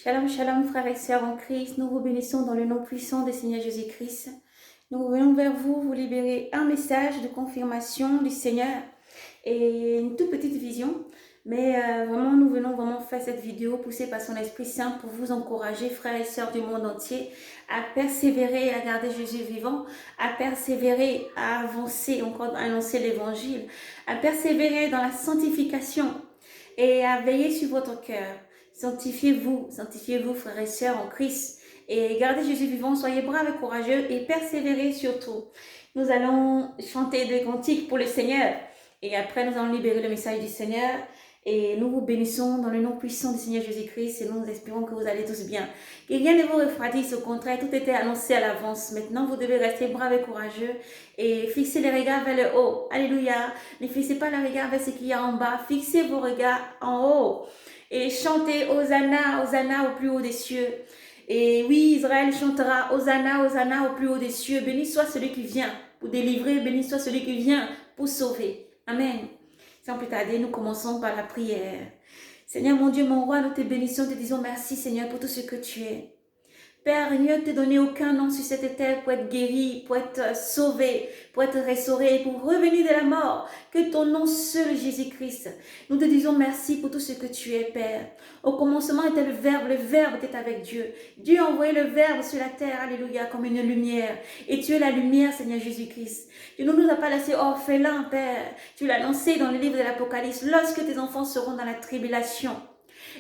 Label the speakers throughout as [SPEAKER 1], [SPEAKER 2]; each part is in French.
[SPEAKER 1] Shalom, shalom, frères et sœurs en Christ. Nous vous bénissons dans le nom puissant du Seigneur Jésus-Christ. Nous venons vers vous, vous libérer un message de confirmation du Seigneur et une toute petite vision. Mais vraiment, nous venons vraiment faire cette vidéo poussée par son Esprit Saint pour vous encourager, frères et sœurs du monde entier, à persévérer, à garder Jésus vivant, à persévérer, à avancer, encore à annoncer l'Évangile, à persévérer dans la sanctification et à veiller sur votre cœur. Sanctifiez-vous, frères et sœurs en Christ, et gardez Jésus vivant, soyez braves et courageux et persévérez surtout. Nous allons chanter des cantiques pour le Seigneur et après nous allons libérer le message du Seigneur et nous vous bénissons dans le nom puissant du Seigneur Jésus-Christ et nous espérons que vous allez tous bien. Que rien ne vous refroidisse, au contraire, tout était annoncé à l'avance. Maintenant, vous devez rester braves et courageux et fixer les regards vers le haut. Alléluia. Ne fixez pas les regards vers ce qu'il y a en bas, fixez vos regards en haut. Et chantez Hosanna, Hosanna au plus haut des cieux. Et oui, Israël chantera Hosanna, Hosanna au plus haut des cieux. Béni soit celui qui vient pour délivrer, béni soit celui qui vient pour sauver. Amen. Sans plus tarder, nous commençons par la prière. Seigneur mon Dieu, mon roi, nous te bénissons, te disons merci Seigneur pour tout ce que tu es. Père, il ne te donné aucun nom sur cette terre pour être guéri, pour être sauvé, pour être restauré, pour revenir de la mort, que ton nom seul, Jésus-Christ. Nous te disons merci pour tout ce que tu es, Père. Au commencement était le Verbe était avec Dieu. Dieu a envoyé le Verbe sur la terre, alléluia, comme une lumière. Et tu es la lumière, Seigneur Jésus-Christ. Tu ne nous as pas laissés orphelins, Père. Tu l'as annoncé dans le livre de l'Apocalypse, lorsque tes enfants seront dans la tribulation.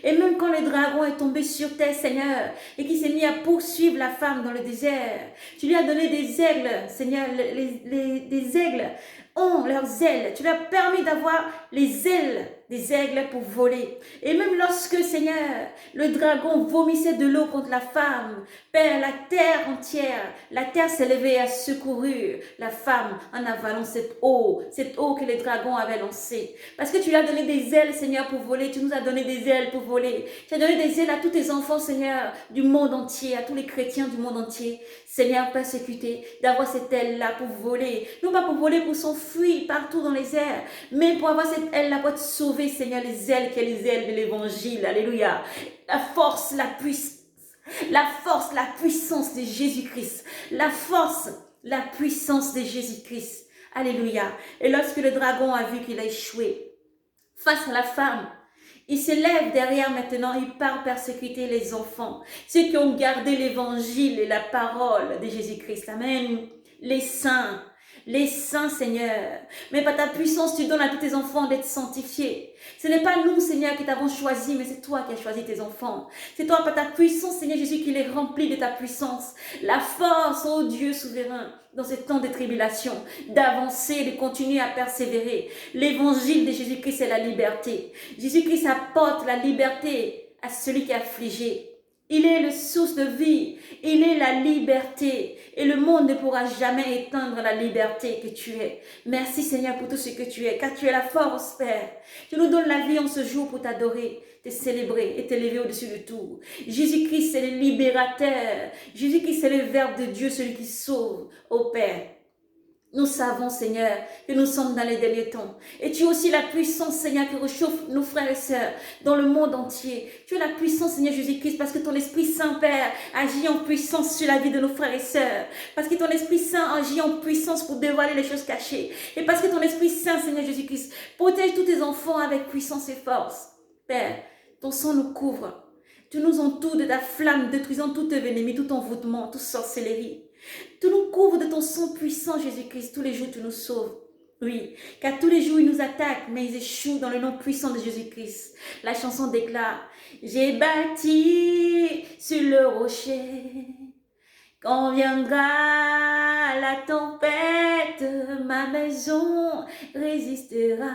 [SPEAKER 1] Et même quand le dragon est tombé sur terre, Seigneur, et qui s'est mis à poursuivre la femme dans le désert, tu lui as donné des aigles, Seigneur, des aigles ont leurs ailes. Tu lui as permis d'avoir les ailes des aigles pour voler. Et même lorsque, Seigneur, le dragon vomissait de l'eau contre la femme, Père, la terre entière, la terre s'est levée et a secouru la femme en avalant cette eau que le dragon avait lancée. Parce que tu lui as donné des ailes, Seigneur, pour voler. Tu nous as donné des ailes pour voler. Tu as donné des ailes à tous tes enfants, Seigneur, du monde entier, à tous les chrétiens du monde entier. Seigneur, persécuté, d'avoir cette aile-là pour voler. Non pas pour voler, pour s'enfuir partout dans les airs, mais pour avoir cette aile-là pour être sauvé, Seigneur, les ailes qui est les ailes de l'évangile. Alléluia. La force, la puissance de Jésus-Christ. La force, la puissance de Jésus-Christ. Alléluia. Et lorsque le dragon a vu qu'il a échoué face à la femme, il se lève derrière maintenant, il part persécuter les enfants, ceux qui ont gardé l'évangile et la parole de Jésus-Christ. Amen. Les saints, Seigneur. Mais par ta puissance, tu donnes à tous tes enfants d'être sanctifiés. Ce n'est pas nous, Seigneur, qui t'avons choisi, mais c'est toi qui as choisi tes enfants. C'est toi, par ta puissance, Seigneur Jésus, qui les remplit de ta puissance. La force, ô Dieu souverain, dans ce temps de tribulation, d'avancer, de continuer à persévérer. L'évangile de Jésus-Christ, c'est la liberté. Jésus-Christ apporte la liberté à celui qui est affligé. Il est le source de vie, il est la liberté et le monde ne pourra jamais éteindre la liberté que tu es. Merci Seigneur pour tout ce que tu es, car tu es la force, Père. Tu nous donnes la vie en ce jour pour t'adorer, te célébrer et t'élever au-dessus de tout. Jésus-Christ c'est le libérateur, Jésus-Christ c'est le Verbe de Dieu, celui qui sauve, ô Père. Nous savons, Seigneur, que nous sommes dans les derniers temps. Et tu as aussi la puissance, Seigneur, qui réchauffe nos frères et sœurs dans le monde entier. Tu as la puissance, Seigneur Jésus-Christ, parce que ton Esprit Saint, Père, agit en puissance sur la vie de nos frères et sœurs. Parce que ton Esprit Saint agit en puissance pour dévoiler les choses cachées. Et parce que ton Esprit Saint, Seigneur Jésus-Christ, protège tous tes enfants avec puissance et force. Père, ton sang nous couvre. Tu nous entoures de ta flamme, détruisant tout ennemi, tout envoûtement, toute sorcellerie. Tu nous couvres de ton sang puissant, Jésus-Christ. Tous les jours, tu nous sauves. Oui, car tous les jours, ils nous attaquent, mais ils échouent dans le nom puissant de Jésus-Christ. La chanson déclare, j'ai bâti sur le rocher. Quand viendra la tempête, ma maison résistera.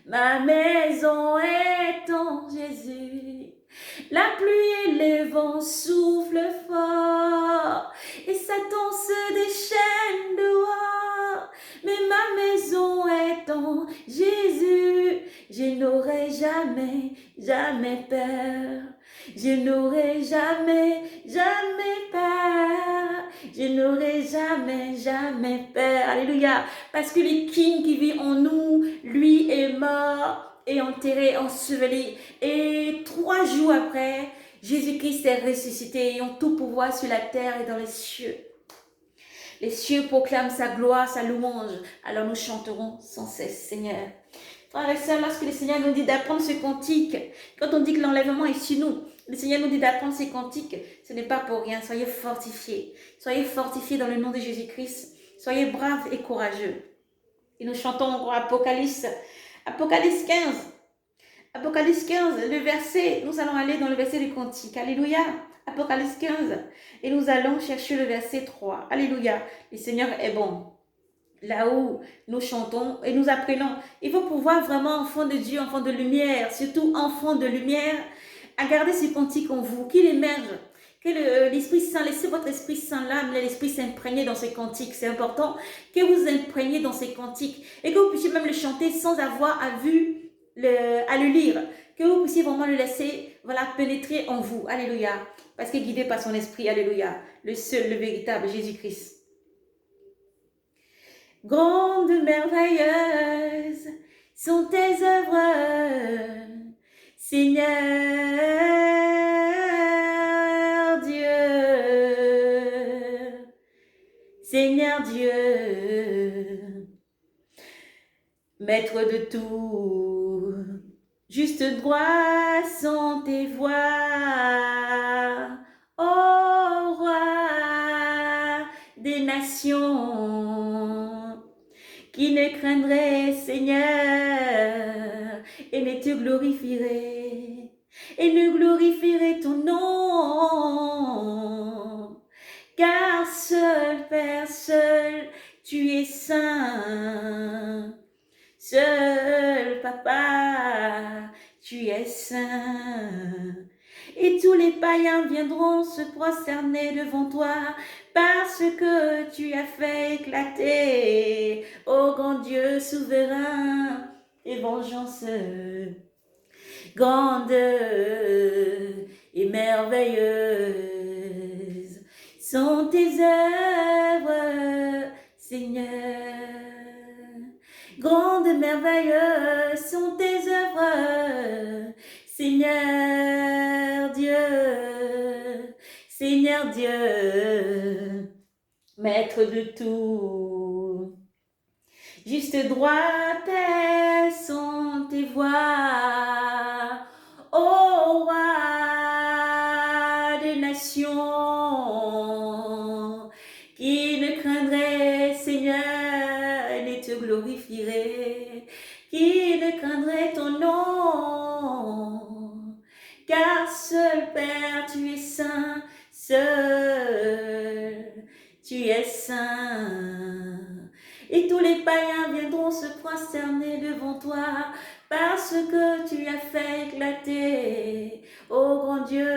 [SPEAKER 1] Ma maison est en Jésus. La pluie et les vents soufflent fort et Satan se déchaîne dehors. Mais ma maison est en Jésus. Je n'aurai jamais, jamais peur. Je n'aurai jamais, jamais peur. Je n'aurai jamais, jamais peur. Alléluia. Parce que le King qui vit en nous, lui est mort et enterré, enseveli. Et 3 jours après, Jésus-Christ est ressuscité, ayant tout pouvoir sur la terre et dans les cieux. Les cieux proclament sa gloire, sa louange. Alors nous chanterons sans cesse, Seigneur. Frères et sœurs, lorsque le Seigneur nous dit d'apprendre ce cantique, quand on dit que l'enlèvement est sur nous, le Seigneur nous dit d'apprendre ces cantiques, ce n'est pas pour rien. Soyez fortifiés. Soyez fortifiés dans le nom de Jésus-Christ. Soyez braves et courageux. Et nous chantons encore Apocalypse 15. Apocalypse 15, le verset, nous allons aller dans le verset du cantique. Alléluia. Apocalypse 15. Et nous allons chercher le verset 3. Alléluia. Le Seigneur est bon. Là où nous chantons et nous apprenons. Il faut pouvoir vraiment, enfant de Dieu, enfant de lumière, surtout enfant de lumière, à garder ce cantique en vous, qu'il émerge. Que l'Esprit Saint, laissez votre Esprit Saint là, l'Esprit s'imprégner dans ces cantiques. C'est important que vous imprégniez dans ces cantiques et que vous puissiez même le chanter sans avoir à le lire. Que vous puissiez vraiment le laisser pénétrer en vous. Alléluia. Parce que guidé par son Esprit. Alléluia. Le seul, le véritable Jésus-Christ. Grande, merveilleuse sont tes œuvres, Seigneur Dieu, Seigneur Dieu, Maître de tout, juste droit sont tes voies, ô roi des nations. Qui ne craindrait, Seigneur, et ne te glorifierait, et ne glorifierait ton nom. Car seul, Père, seul, tu es saint. Seul, Papa, tu es saint. Et tous les païens viendront se prosterner devant toi, parce que tu as fait éclater, ô grand Dieu souverain, tes vengeances grandes et merveilleuses sont tes œuvres, Seigneur. Grandes et merveilleuses sont tes œuvres, Seigneur Dieu, Seigneur Dieu, Maître de tout. Juste droite sont tes voies, ô roi des nations, qui ne craindrait, Seigneur, et te glorifierait, qui ne craindrait ton nom, car seul Père, tu es saint, seul, tu es saint. Et tous les païens viendront se prosterner devant toi, parce que tu as fait éclater, ô grand Dieu,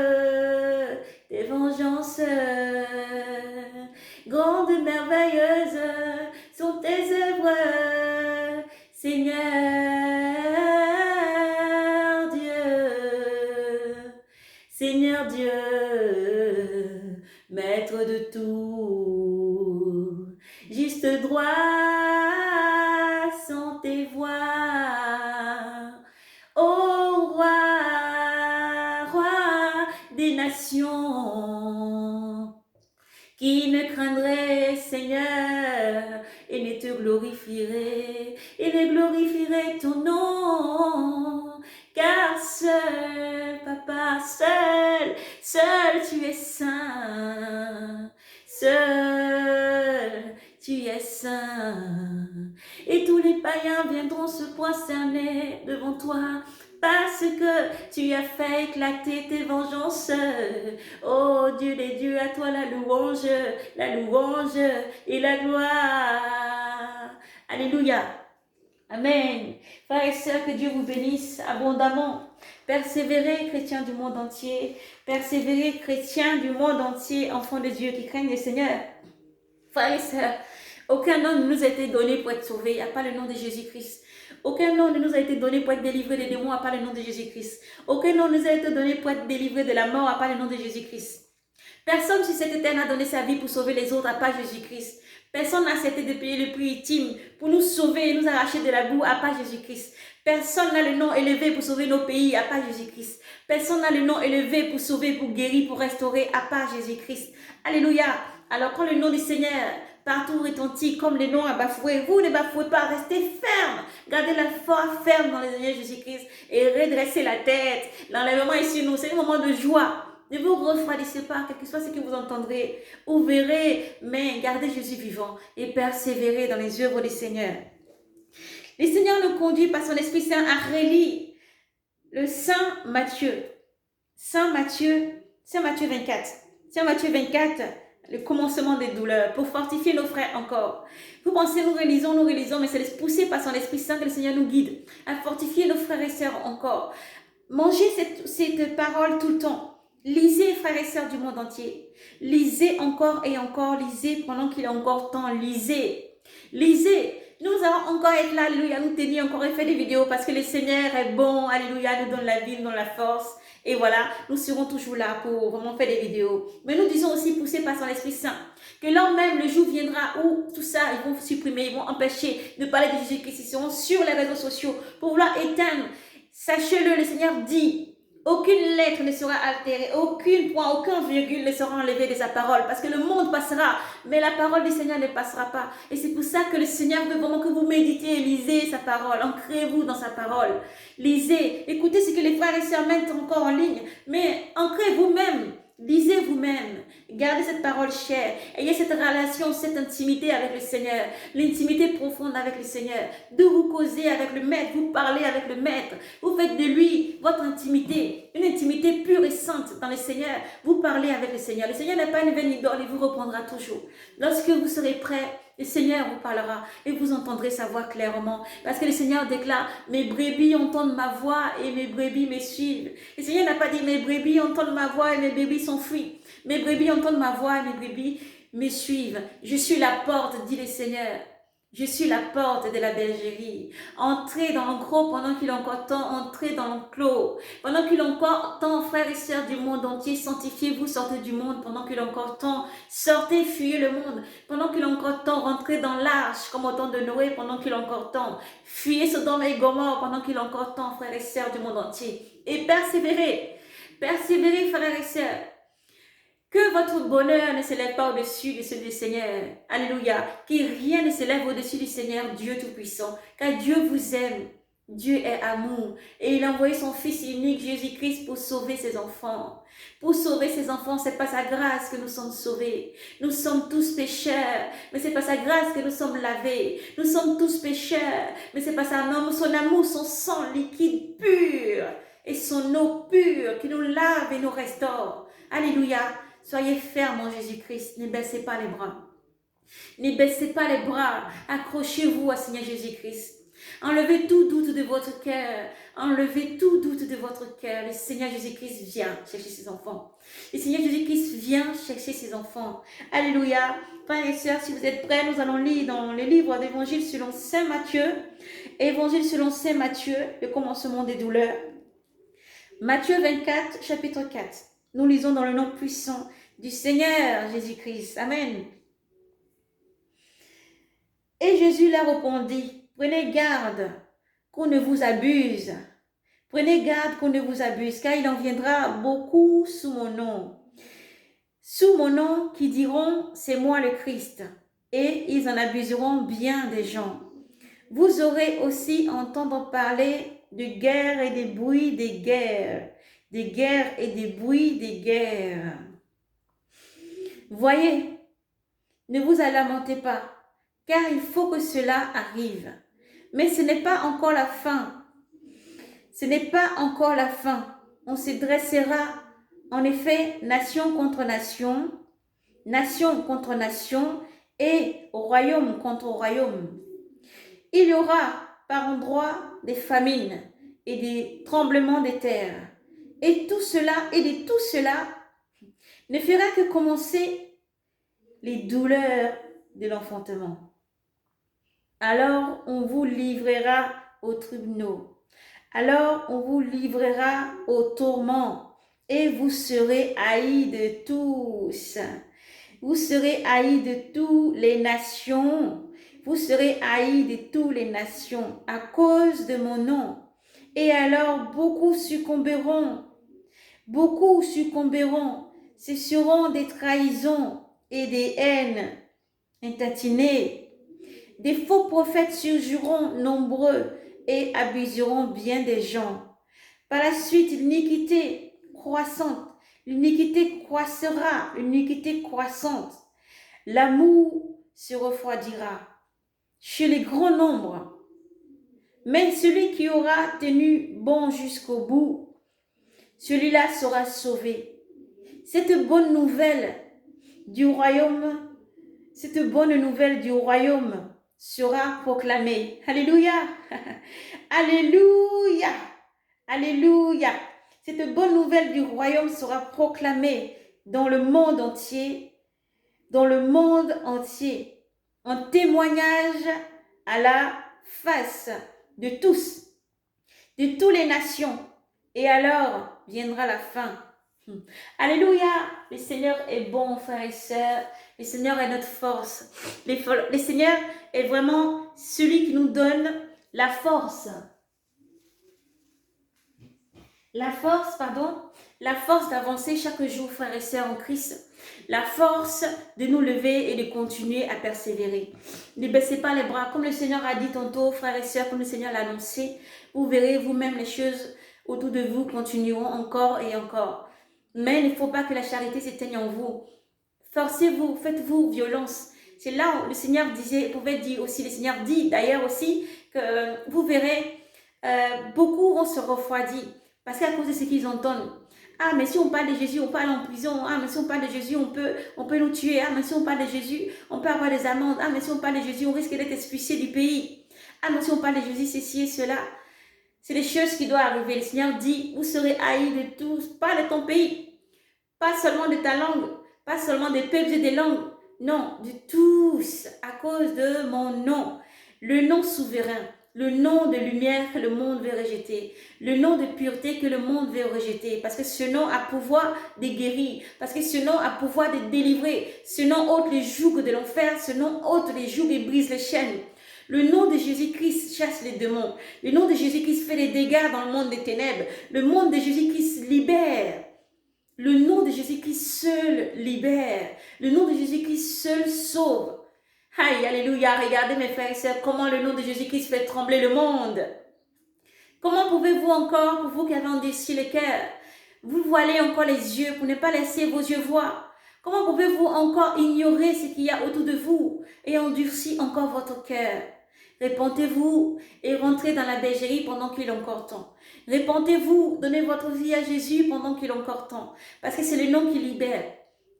[SPEAKER 1] tes vengeances. Grandes et merveilleuses sont tes œuvres, Seigneur Dieu, Seigneur Dieu, Maître de tout. Juste droit sont tes voies, ô roi, roi des nations, qui ne craindrait, Seigneur, et ne te glorifierait, et ne glorifierait ton nom, car seul, Papa, seul, seul tu es saint, seul tu es saint. Et tous les païens viendront se prosterner devant toi, parce que tu as fait éclater tes vengeances. Oh Dieu des dieux, à toi la louange et la gloire. Alléluia. Amen. Frères et sœurs, que Dieu vous bénisse abondamment. Persévérez, chrétiens du monde entier. Persévérez, chrétiens du monde entier, enfants de Dieu qui craignent le Seigneur. Frères et sœurs, aucun nom ne nous a été donné pour être sauvé, il n'y a pas le nom de Jésus-Christ. Aucun nom ne nous a été donné pour être délivré des démons, à part le nom de Jésus-Christ. Aucun nom ne nous a été donné pour être délivré de la mort, à part le nom de Jésus-Christ. Personne sur cette terre n'a donné sa vie pour sauver les autres à part Jésus-Christ. Personne n'a accepté de payer le prix ultime pour nous sauver et nous arracher de la boue à part Jésus-Christ. Personne n'a le nom élevé pour sauver nos pays à part Jésus-Christ. Personne n'a le nom élevé pour sauver, pour guérir, pour restaurer à part Jésus-Christ. Alléluia. Alors quand le nom du Seigneur partout retentit comme les noms à bafouer, vous ne bafouez pas, restez ferme. Gardez la foi ferme dans le Seigneur Jésus-Christ et redressez la tête. L'enlèvement est sur nous. C'est un moment de joie. Ne vous refroidissez pas, quel que soit ce que vous entendrez ou verrez, mais gardez Jésus vivant et persévérez dans les œuvres du Seigneur. Le Seigneur nous conduit par son Esprit Saint à relire le Saint Matthieu. Saint Matthieu 24. Saint Matthieu 24, le commencement des douleurs, pour fortifier nos frères encore. Vous pensez, nous réalisons, mais c'est poussé par son Esprit Saint que le Seigneur nous guide à fortifier nos frères et sœurs encore. Mangez cette parole tout le temps. Lisez, frères et sœurs du monde entier. Lisez encore et encore, lisez pendant qu'il est encore temps. Lisez. Nous allons encore être là, alléluia, nous tenir encore et faire des vidéos parce que le Seigneur est bon, alléluia, nous donne la vie, nous donne la force. Et voilà, nous serons toujours là pour vraiment faire des vidéos. Mais nous disons aussi, poussés par son Esprit Saint, que lors même le jour viendra où tout ça, ils vont supprimer, ils vont empêcher de parler de Jésus-Christ. Ils seront sur les réseaux sociaux pour vouloir éteindre. Sachez-le, le Seigneur dit, aucune lettre ne sera altérée, aucun point, aucun virgule ne sera enlevé de sa parole, parce que le monde passera, mais la parole du Seigneur ne passera pas. Et c'est pour ça que le Seigneur veut vraiment que vous méditez, lisez sa parole, ancrez-vous dans sa parole, lisez, écoutez ce que les frères et sœurs mettent encore en ligne, mais ancrez vous-même. Lisez vous-même, gardez cette parole chère, ayez cette relation, cette intimité avec le Seigneur, l'intimité profonde avec le Seigneur, d'où vous causez avec le Maître, vous parlez avec le Maître, vous faites de lui votre intimité, une intimité pure et sainte dans le Seigneur, vous parlez avec le Seigneur n'est pas une vaine idole, il vous reprendra toujours. Lorsque vous serez prêts, le Seigneur vous parlera et vous entendrez sa voix clairement. Parce que le Seigneur déclare, mes brebis entendent ma voix et mes brebis me suivent. Le Seigneur n'a pas dit, mes brebis entendent ma voix et mes brebis s'enfuient. Mes brebis entendent ma voix et mes brebis me suivent. Je suis la porte, dit le Seigneur. Je suis la porte de la bergerie. Entrez dans l'enclos pendant qu'il est encore temps. Entrez dans l'enclos. Pendant qu'il est encore temps, frères et sœurs du monde entier, sanctifiez-vous, sortez du monde pendant qu'il est encore temps. Sortez, fuyez le monde. Pendant qu'il est encore temps, rentrez dans l'arche comme au temps de Noé pendant qu'il est encore temps. Fuyez Sodome et Gomorrhe pendant qu'il est encore temps, frères et sœurs du monde entier. Et persévérez. Persévérez, frères et sœurs. Que votre bonheur ne s'élève pas au-dessus de celui du Seigneur. Alléluia. Que rien ne s'élève au-dessus du Seigneur, Dieu Tout-Puissant. Car Dieu vous aime. Dieu est amour. Et il a envoyé son Fils unique, Jésus-Christ, pour sauver ses enfants. Pour sauver ses enfants, c'est par sa grâce que nous sommes sauvés. Nous sommes tous pécheurs, mais c'est par sa grâce que nous sommes lavés. Nous sommes tous pécheurs, mais c'est par son amour, son sang liquide pur et son eau pure qui nous lave et nous restaure. Alléluia. Soyez fermes en Jésus-Christ, ne baissez pas les bras. Ne baissez pas les bras, accrochez-vous à Seigneur Jésus-Christ. Enlevez tout doute de votre cœur, enlevez tout doute de votre cœur. Le Seigneur Jésus-Christ vient chercher ses enfants. Le Seigneur Jésus-Christ vient chercher ses enfants. Alléluia. Frères et sœurs, si vous êtes prêts, nous allons lire dans le livre d'Évangile selon Saint Matthieu. Évangile selon Saint Matthieu, le commencement des douleurs. Matthieu 24, chapitre 4. Nous lisons dans le nom puissant du Seigneur Jésus-Christ. Amen. Et Jésus leur répondit, prenez garde qu'on ne vous abuse. Prenez garde qu'on ne vous abuse, car il en viendra beaucoup sous mon nom. Sous mon nom qui diront, c'est moi le Christ. Et ils en abuseront bien des gens. Vous aurez aussi entendre parler de guerre et des bruits des guerres. Des guerres et des bruits des guerres. Voyez, ne vous lamentez pas, car il faut que cela arrive. Mais ce n'est pas encore la fin. Ce n'est pas encore la fin. On se dressera, en effet, nation contre nation et royaume contre royaume. Il y aura par endroits des famines et des tremblements de terre. Et tout cela, ne fera que commencer les douleurs de l'enfantement. Alors on vous livrera aux tribunaux. Alors on vous livrera aux tourments. et vous serez haïs de tous. Vous serez haïs de toutes les nations. Vous serez haïs de toutes les nations à cause de mon nom. Et alors beaucoup succomberont. Beaucoup succomberont. Ce seront des trahisons et des haines intatinées. Des faux prophètes surgiront nombreux et abuseront bien des gens. Par la suite, l'iniquité croissante, l'iniquité croissera, l'iniquité croissante. L'amour se refroidira chez les grands nombres. Mais celui qui aura tenu bon jusqu'au bout, celui-là sera sauvé. Cette bonne nouvelle du royaume sera proclamée. Alléluia. Alléluia. Alléluia. Cette bonne nouvelle du royaume sera proclamée dans le monde entier, en témoignage à la face de tous, de toutes les nations. Et alors viendra la fin. Alléluia. Le Seigneur est bon, frères et sœurs. Le Seigneur est notre force. Le Seigneur est vraiment celui qui nous donne la force. La force d'avancer chaque jour, frères et sœurs en Christ. La force de nous lever et de continuer à persévérer. Ne baissez pas les bras. Comme le Seigneur a dit tantôt, frères et sœurs, comme le Seigneur l'a annoncé, vous verrez vous-même les choses autour de vous continueront encore et encore. Mais il ne faut pas que la charité s'éteigne en vous. Forcez-vous, faites-vous violence. C'est là où le Seigneur pouvait dire aussi, le Seigneur dit d'ailleurs aussi que vous verrez, beaucoup vont se refroidir. Parce qu'à cause de ce qu'ils entendent, ah mais si on parle de Jésus, on peut aller en prison, ah mais si on parle de Jésus, on peut nous tuer, ah mais si on parle de Jésus, on peut avoir des amendes, ah mais si on parle de Jésus, on risque d'être expulsé du pays, ah mais si on parle de Jésus, ceci et cela. C'est des choses qui doivent arriver. Le Seigneur dit, vous serez haïs de tous, pas de ton pays, pas seulement de ta langue, pas seulement des peuples et des langues, non, de tous, à cause de mon nom, le nom souverain. Le nom de lumière que le monde veut rejeter. Le nom de pureté que le monde veut rejeter. Parce que ce nom a pouvoir de guérir. Parce que ce nom a pouvoir de délivrer. Ce nom ôte les jougs de l'enfer. Ce nom ôte les jougs et brise les chaînes. Le nom de Jésus-Christ chasse les démons. Le nom de Jésus-Christ fait des dégâts dans le monde des ténèbres. Le nom de Jésus-Christ libère. Le nom de Jésus-Christ seul libère. Le nom de Jésus-Christ seul sauve. Aïe, alléluia, regardez mes frères et sœurs, comment le nom de Jésus-Christ fait trembler le monde. Comment pouvez-vous encore, pour vous qui avez endurci le cœur, vous voiler encore les yeux pour ne pas laisser vos yeux voir? Comment pouvez-vous encore ignorer ce qu'il y a autour de vous et endurcir encore votre cœur? Répentez-vous et rentrez dans la bergerie pendant qu'il est encore temps. Répentez-vous, donnez votre vie à Jésus pendant qu'il est encore temps. Parce que c'est le nom qui libère.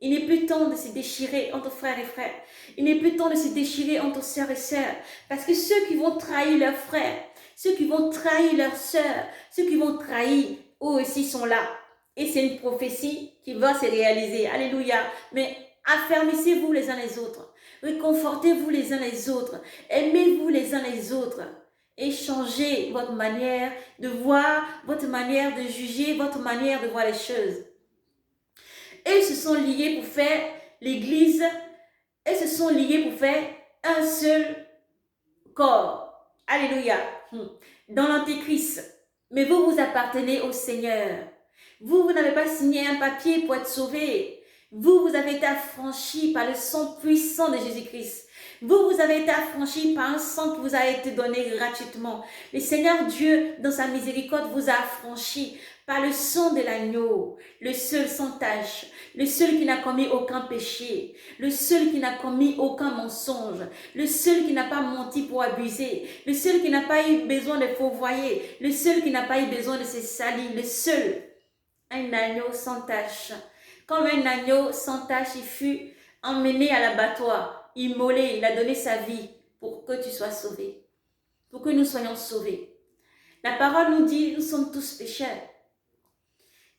[SPEAKER 1] Il n'est plus temps de se déchirer entre frères et frères. Il n'est plus temps de se déchirer entre sœurs et sœurs. Parce que ceux qui vont trahir leurs frères, ceux qui vont trahir leurs sœurs, ceux qui vont trahir, eux aussi sont là. Et c'est une prophétie qui va se réaliser. Alléluia. Mais affermissez-vous les uns les autres. Réconfortez-vous les uns les autres. Aimez-vous les uns les autres. Et changez votre manière de voir, votre manière de juger, votre manière de voir les choses. Et ils se sont liés pour faire l'église. Ils se sont liés pour faire un seul corps. Alléluia. Dans l'Antéchrist. Mais vous, vous appartenez au Seigneur. Vous, vous n'avez pas signé un papier pour être sauvé. Vous, vous avez été affranchis par le sang puissant de Jésus-Christ. Vous, vous avez été affranchis par un sang qui vous a été donné gratuitement. Le Seigneur Dieu, dans sa miséricorde, vous a affranchis par le sang de l'agneau, le seul sans tache, le seul qui n'a commis aucun péché, le seul qui n'a commis aucun mensonge, le seul qui n'a pas menti pour abuser, le seul qui n'a pas eu besoin de fourvoyer, le seul qui n'a pas eu besoin de se salir, le seul, un agneau sans tache. Comme un agneau sans tache, il fut emmené à l'abattoir, immolé, il a donné sa vie pour que tu sois sauvé, pour que nous soyons sauvés. La parole nous dit, nous sommes tous pécheurs.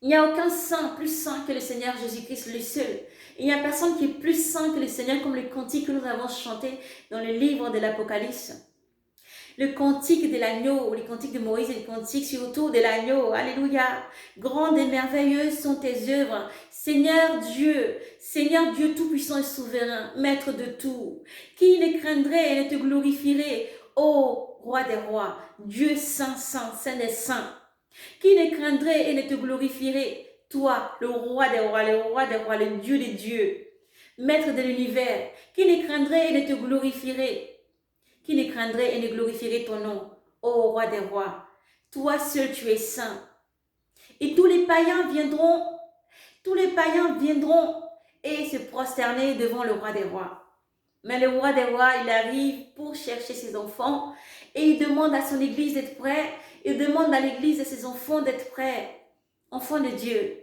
[SPEAKER 1] Il n'y a aucun saint plus saint que le Seigneur Jésus-Christ, le seul. Il n'y a personne qui est plus saint que le Seigneur, comme le cantique que nous avons chanté dans le livre de l'Apocalypse. le cantique de l'agneau, les cantiques de Moïse et les cantiques surtout de l'agneau. Alléluia. Grandes et merveilleuses sont tes œuvres. Seigneur Dieu tout-puissant et souverain, maître de tout. Qui ne craindrait et ne te glorifierait, ô roi des rois, Dieu saint, saint, saint des saints. Qui ne craindrait et ne te glorifierait, toi, le roi des rois, le Dieu des dieux, maître de l'univers, qui ne craindrait et ne te glorifierait, qui ne craindrait et ne glorifierait ton nom, ô roi des rois. Toi seul tu es saint. Et tous les païens viendront et se prosterner devant le roi des rois. Mais le roi des rois, il arrive pour chercher ses enfants et il demande à son église d'être prêt. Il demande à l'église de ses enfants d'être prêts, enfants de Dieu.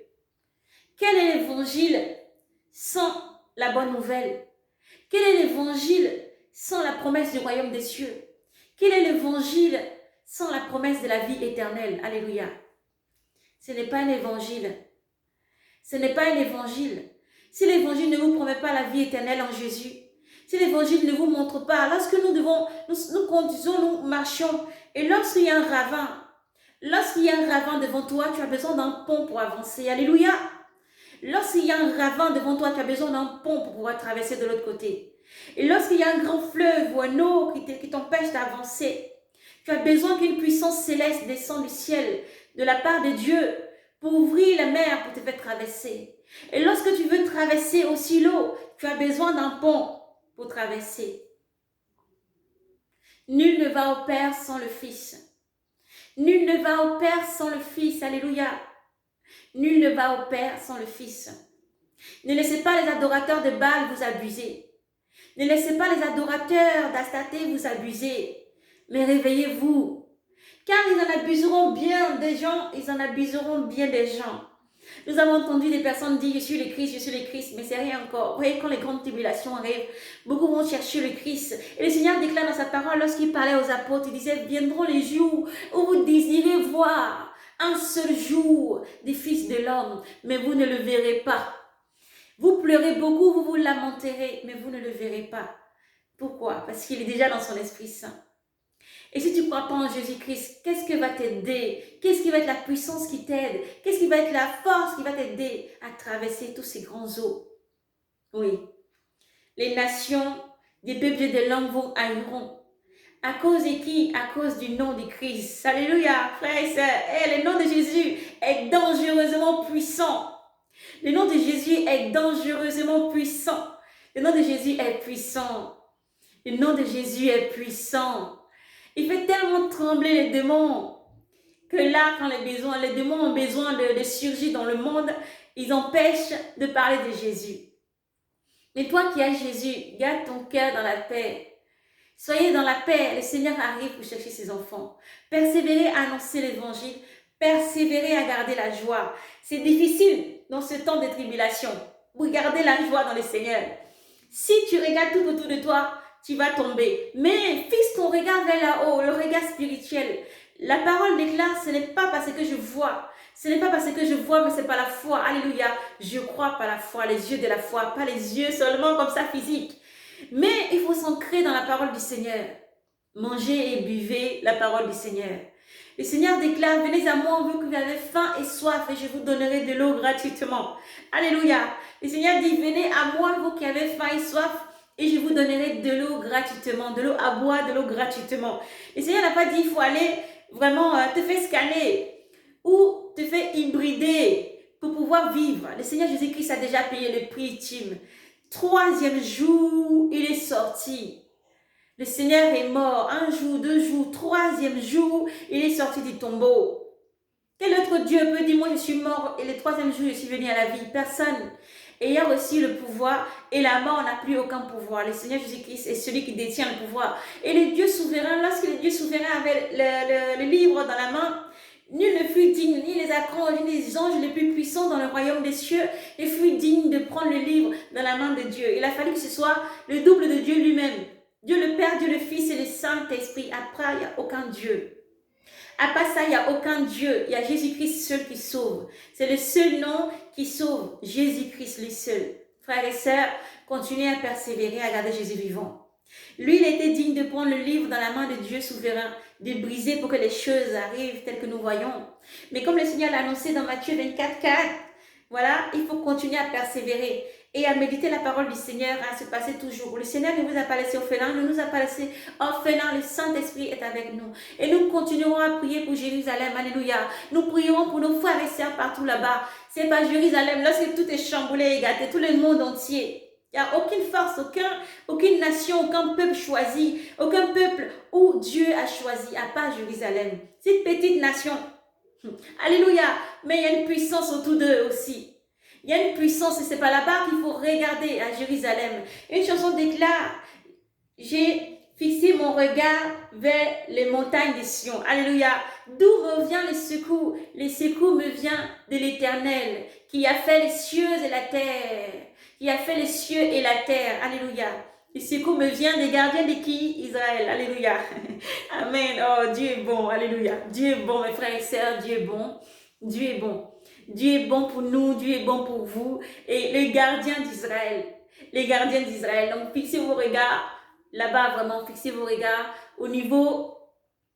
[SPEAKER 1] Quel est l'évangile sans la bonne nouvelle? Quel est l'évangile sans la promesse du royaume des cieux? Quel est l'évangile sans la promesse de la vie éternelle? Alléluia. Ce n'est pas un évangile. Ce n'est pas un évangile. Si l'évangile ne vous promet pas la vie éternelle en Jésus, si l'évangile ne vous montre pas, lorsque nous conduisons, nous marchons, et lorsqu'il y a un ravin devant toi, tu as besoin d'un pont pour avancer. Alléluia. Lorsqu'il y a un ravin devant toi, tu as besoin d'un pont pour pouvoir traverser de l'autre côté. Et lorsqu'il y a un grand fleuve ou un eau qui t'empêche d'avancer, tu as besoin qu'une puissance céleste descende du ciel, de la part de Dieu, pour ouvrir la mer pour te faire traverser. Et lorsque tu veux traverser aussi l'eau, tu as besoin d'un pont pour traverser. Nul ne va au Père sans le Fils. Nul ne va au Père sans le Fils. Alléluia. Nul ne va au Père sans le Fils. Ne laissez pas les adorateurs de Baal vous abuser. Ne laissez pas les adorateurs d'Astaté vous abuser. Mais réveillez-vous. Car ils en abuseront bien des gens. Ils en abuseront bien des gens. Nous avons entendu des personnes dire je suis le Christ, mais c'est rien encore. Vous voyez, quand les grandes tribulations arrivent, beaucoup vont chercher le Christ. Et le Seigneur déclare dans sa parole, lorsqu'il parlait aux apôtres, il disait, viendront les jours où vous désirez voir un seul jour des fils de l'homme, mais vous ne le verrez pas. Vous pleurez beaucoup, vous vous lamenterez, mais vous ne le verrez pas. Pourquoi? Parce qu'il est déjà dans son Esprit Saint. Et si tu ne crois pas en Jésus-Christ, qu'est-ce qui va t'aider? Qu'est-ce qui va être la puissance qui t'aide? Qu'est-ce qui va être la force qui va t'aider à traverser tous ces grands eaux? Oui. Les nations, des peuples et des langues vont haïront. À cause de qui? À cause du nom de Christ. Alléluia, frères et sœurs. Le nom de Jésus est dangereusement puissant. Le nom de Jésus est dangereusement puissant. Le nom de Jésus est puissant. Le nom de Jésus est puissant. Il fait tellement trembler les démons que là, quand les démons ont besoin de surgir dans le monde, ils empêchent de parler de Jésus. Mais toi qui as Jésus, garde ton cœur dans la paix. Soyez dans la paix, le Seigneur arrive pour chercher ses enfants. Persévérez à annoncer l'évangile, persévérez à garder la joie. C'est difficile dans ce temps de tribulation. Vous gardez la joie dans le Seigneur. Si tu regardes tout autour de toi, tu vas tomber. Mais fixe ton regard vers là-haut, le regard spirituel. La parole déclare, ce n'est pas parce que je vois. Ce n'est pas parce que je vois, mais c'est pas la foi. Alléluia. Je crois par la foi, les yeux de la foi, pas les yeux seulement comme ça physique. Mais il faut s'ancrer dans la parole du Seigneur. Mangez et buvez la parole du Seigneur. Le Seigneur déclare, venez à moi, vous que vous avez faim et soif, et je vous donnerai de l'eau gratuitement. Alléluia. Le Seigneur dit, venez à moi, vous qui avez faim et soif, et je vous donnerai de l'eau gratuitement, de l'eau à boire, de l'eau gratuitement. Le Seigneur n'a pas dit, il faut aller vraiment te faire scanner ou te faire hybrider pour pouvoir vivre. Le Seigneur Jésus-Christ a déjà payé le prix ultime. 3e jour, il est sorti. Le Seigneur est mort. 1 jour, 2 jours, 3e jour, il est sorti du tombeau. Quel autre Dieu peut dire, moi je suis mort et le 3e jour, je suis venu à la vie? Personne. Ayant reçu le pouvoir, et la mort n'a plus aucun pouvoir. Le Seigneur Jésus-Christ est celui qui détient le pouvoir. Et le Dieu souverain, lorsque le Dieu souverain avait le livre dans la main, nul ne fut digne, ni les archanges, ni les anges les plus puissants dans le royaume des cieux, ne fut digne de prendre le livre dans la main de Dieu. Il a fallu que ce soit le double de Dieu lui-même. Dieu le Père, Dieu le Fils et le Saint-Esprit. Après, il n'y a aucun Dieu. À part ça, il n'y a aucun Dieu. Il y a Jésus-Christ seul qui sauve. C'est le seul nom qui sauve. Jésus-Christ, lui seul. Frères et sœurs, continuez à persévérer, à garder Jésus vivant. Lui, il était digne de prendre le livre dans la main de Dieu souverain, de briser pour que les choses arrivent telles que nous voyons. Mais comme le Seigneur l'a annoncé dans Matthieu 24, 4, voilà, il faut continuer à persévérer et à méditer la parole du Seigneur, à se passer toujours. Le Seigneur ne vous a pas laissé orphelin, ne nous a pas laissé orphelin, le Saint-Esprit est avec nous. Et nous continuerons à prier pour Jérusalem, alléluia. Nous prierons pour nos frères et sœurs partout là-bas. C'est pas Jérusalem, lorsque tout est chamboulé et gâté, tout le monde entier. Il n'y a aucune force, aucune nation, aucun peuple choisi, aucun peuple où Dieu a choisi, à part Jérusalem. Cette petite nation. Alléluia. Mais il y a une puissance autour d'eux aussi. Il y a une puissance et c'est pas là-bas qu'il faut regarder à Jérusalem. Une chanson déclare, j'ai fixé mon regard vers les montagnes des Sion. Alléluia. D'où me vient les secours? Les secours me viennent de l'Éternel qui a fait les cieux et la terre. Qui a fait les cieux et la terre. Alléluia. Le secours me vient des gardiens de qui? Israël. Alléluia. Amen. Oh, Dieu est bon. Alléluia. Dieu est bon, mes frères et sœurs. Dieu est bon. Dieu est bon. Dieu est bon pour nous. Dieu est bon pour vous. Et les gardiens d'Israël. Les gardiens d'Israël. Donc, fixez vos regards là-bas, vraiment. Fixez vos regards au niveau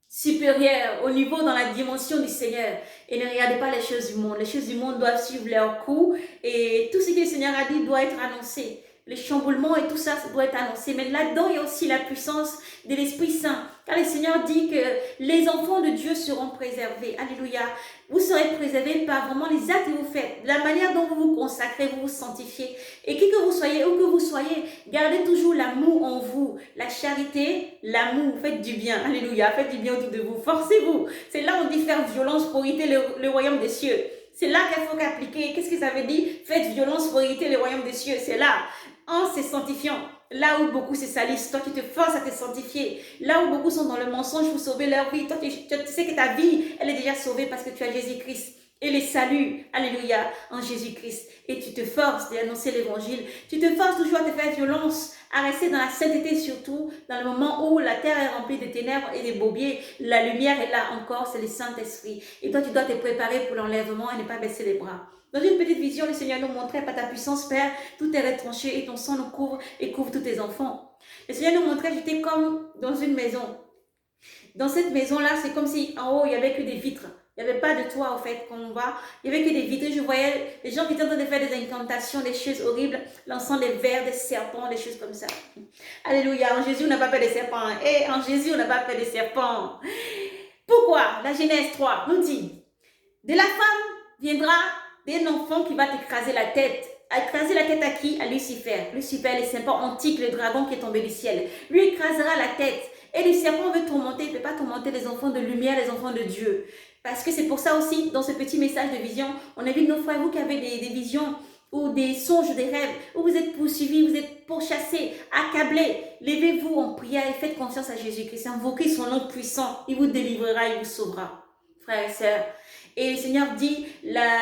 [SPEAKER 1] supérieur, au niveau dans la dimension du Seigneur. Et ne regardez pas les choses du monde. Les choses du monde doivent suivre leur cours et tout ce que le Seigneur a dit doit être annoncé. Les chamboulements et tout ça, ça doit être annoncé. Mais là-dedans, il y a aussi la puissance de l'Esprit Saint. Car le Seigneur dit que les enfants de Dieu seront préservés. Alléluia. Vous serez préservés par vraiment les actes que vous faites, la manière dont vous vous consacrez, vous vous sanctifiez. Et qui que vous soyez, où que vous soyez, gardez toujours l'amour en vous. La charité, l'amour, faites du bien. Alléluia. Faites du bien autour de vous. Forcez-vous. C'est là où on dit faire violence pour hériter le royaume des cieux. C'est là qu'il faut qu'appliquer. Qu'est-ce que ça veut dire? Faites violence pour hériter le royaume des cieux. C'est là. En se sanctifiant, là où beaucoup se salissent, toi qui te forces à te sanctifier, là où beaucoup sont dans le mensonge pour sauver leur vie, toi tu sais que ta vie, elle est déjà sauvée parce que tu as Jésus-Christ et les saluts, alléluia, en Jésus-Christ. Et tu te forces d'annoncer l'évangile, tu te forces toujours à te faire violence, à rester dans la sainteté surtout, dans le moment où la terre est remplie de ténèbres et de bourbiers, la lumière est là encore, c'est le Saint-Esprit. Et toi tu dois te préparer pour l'enlèvement et ne pas baisser les bras. Dans une petite vision, le Seigneur nous montrait par ta puissance, Père, tout est retranché et ton sang nous couvre et couvre tous tes enfants. Le Seigneur nous montrait, j'étais comme dans une maison. Dans cette maison-là, c'est comme si en haut, il n'y avait que des vitres. Il n'y avait pas de toit, en fait, quand on va. Il n'y avait que des vitres. Je voyais les gens qui étaient en train de faire des incantations, des choses horribles, lançant des vers, des serpents, des choses comme ça. Alléluia. En Jésus, on n'a pas peur des serpents. Et en Jésus, on n'a pas peur des serpents. Pourquoi? La Genèse 3 nous dit, de la femme viendra d'un enfant qui va t'écraser la tête. Écraser la tête à qui? À Lucifer. Lucifer, le serpent antique, le dragon qui est tombé du ciel. Lui écrasera la tête. Et le serpent veut tourmenter, il ne peut pas tourmenter les enfants de lumière, les enfants de Dieu. Parce que c'est pour ça aussi, dans ce petit message de vision, on invite nos frères, vous qui avez des visions ou des songes, des rêves, où vous êtes poursuivis, vous êtes pourchassés, accablés. Levez-vous en prière et faites confiance à Jésus-Christ. Invoquez son nom puissant, il vous délivrera, il vous sauvera. Frères et sœurs. Et le Seigneur dit,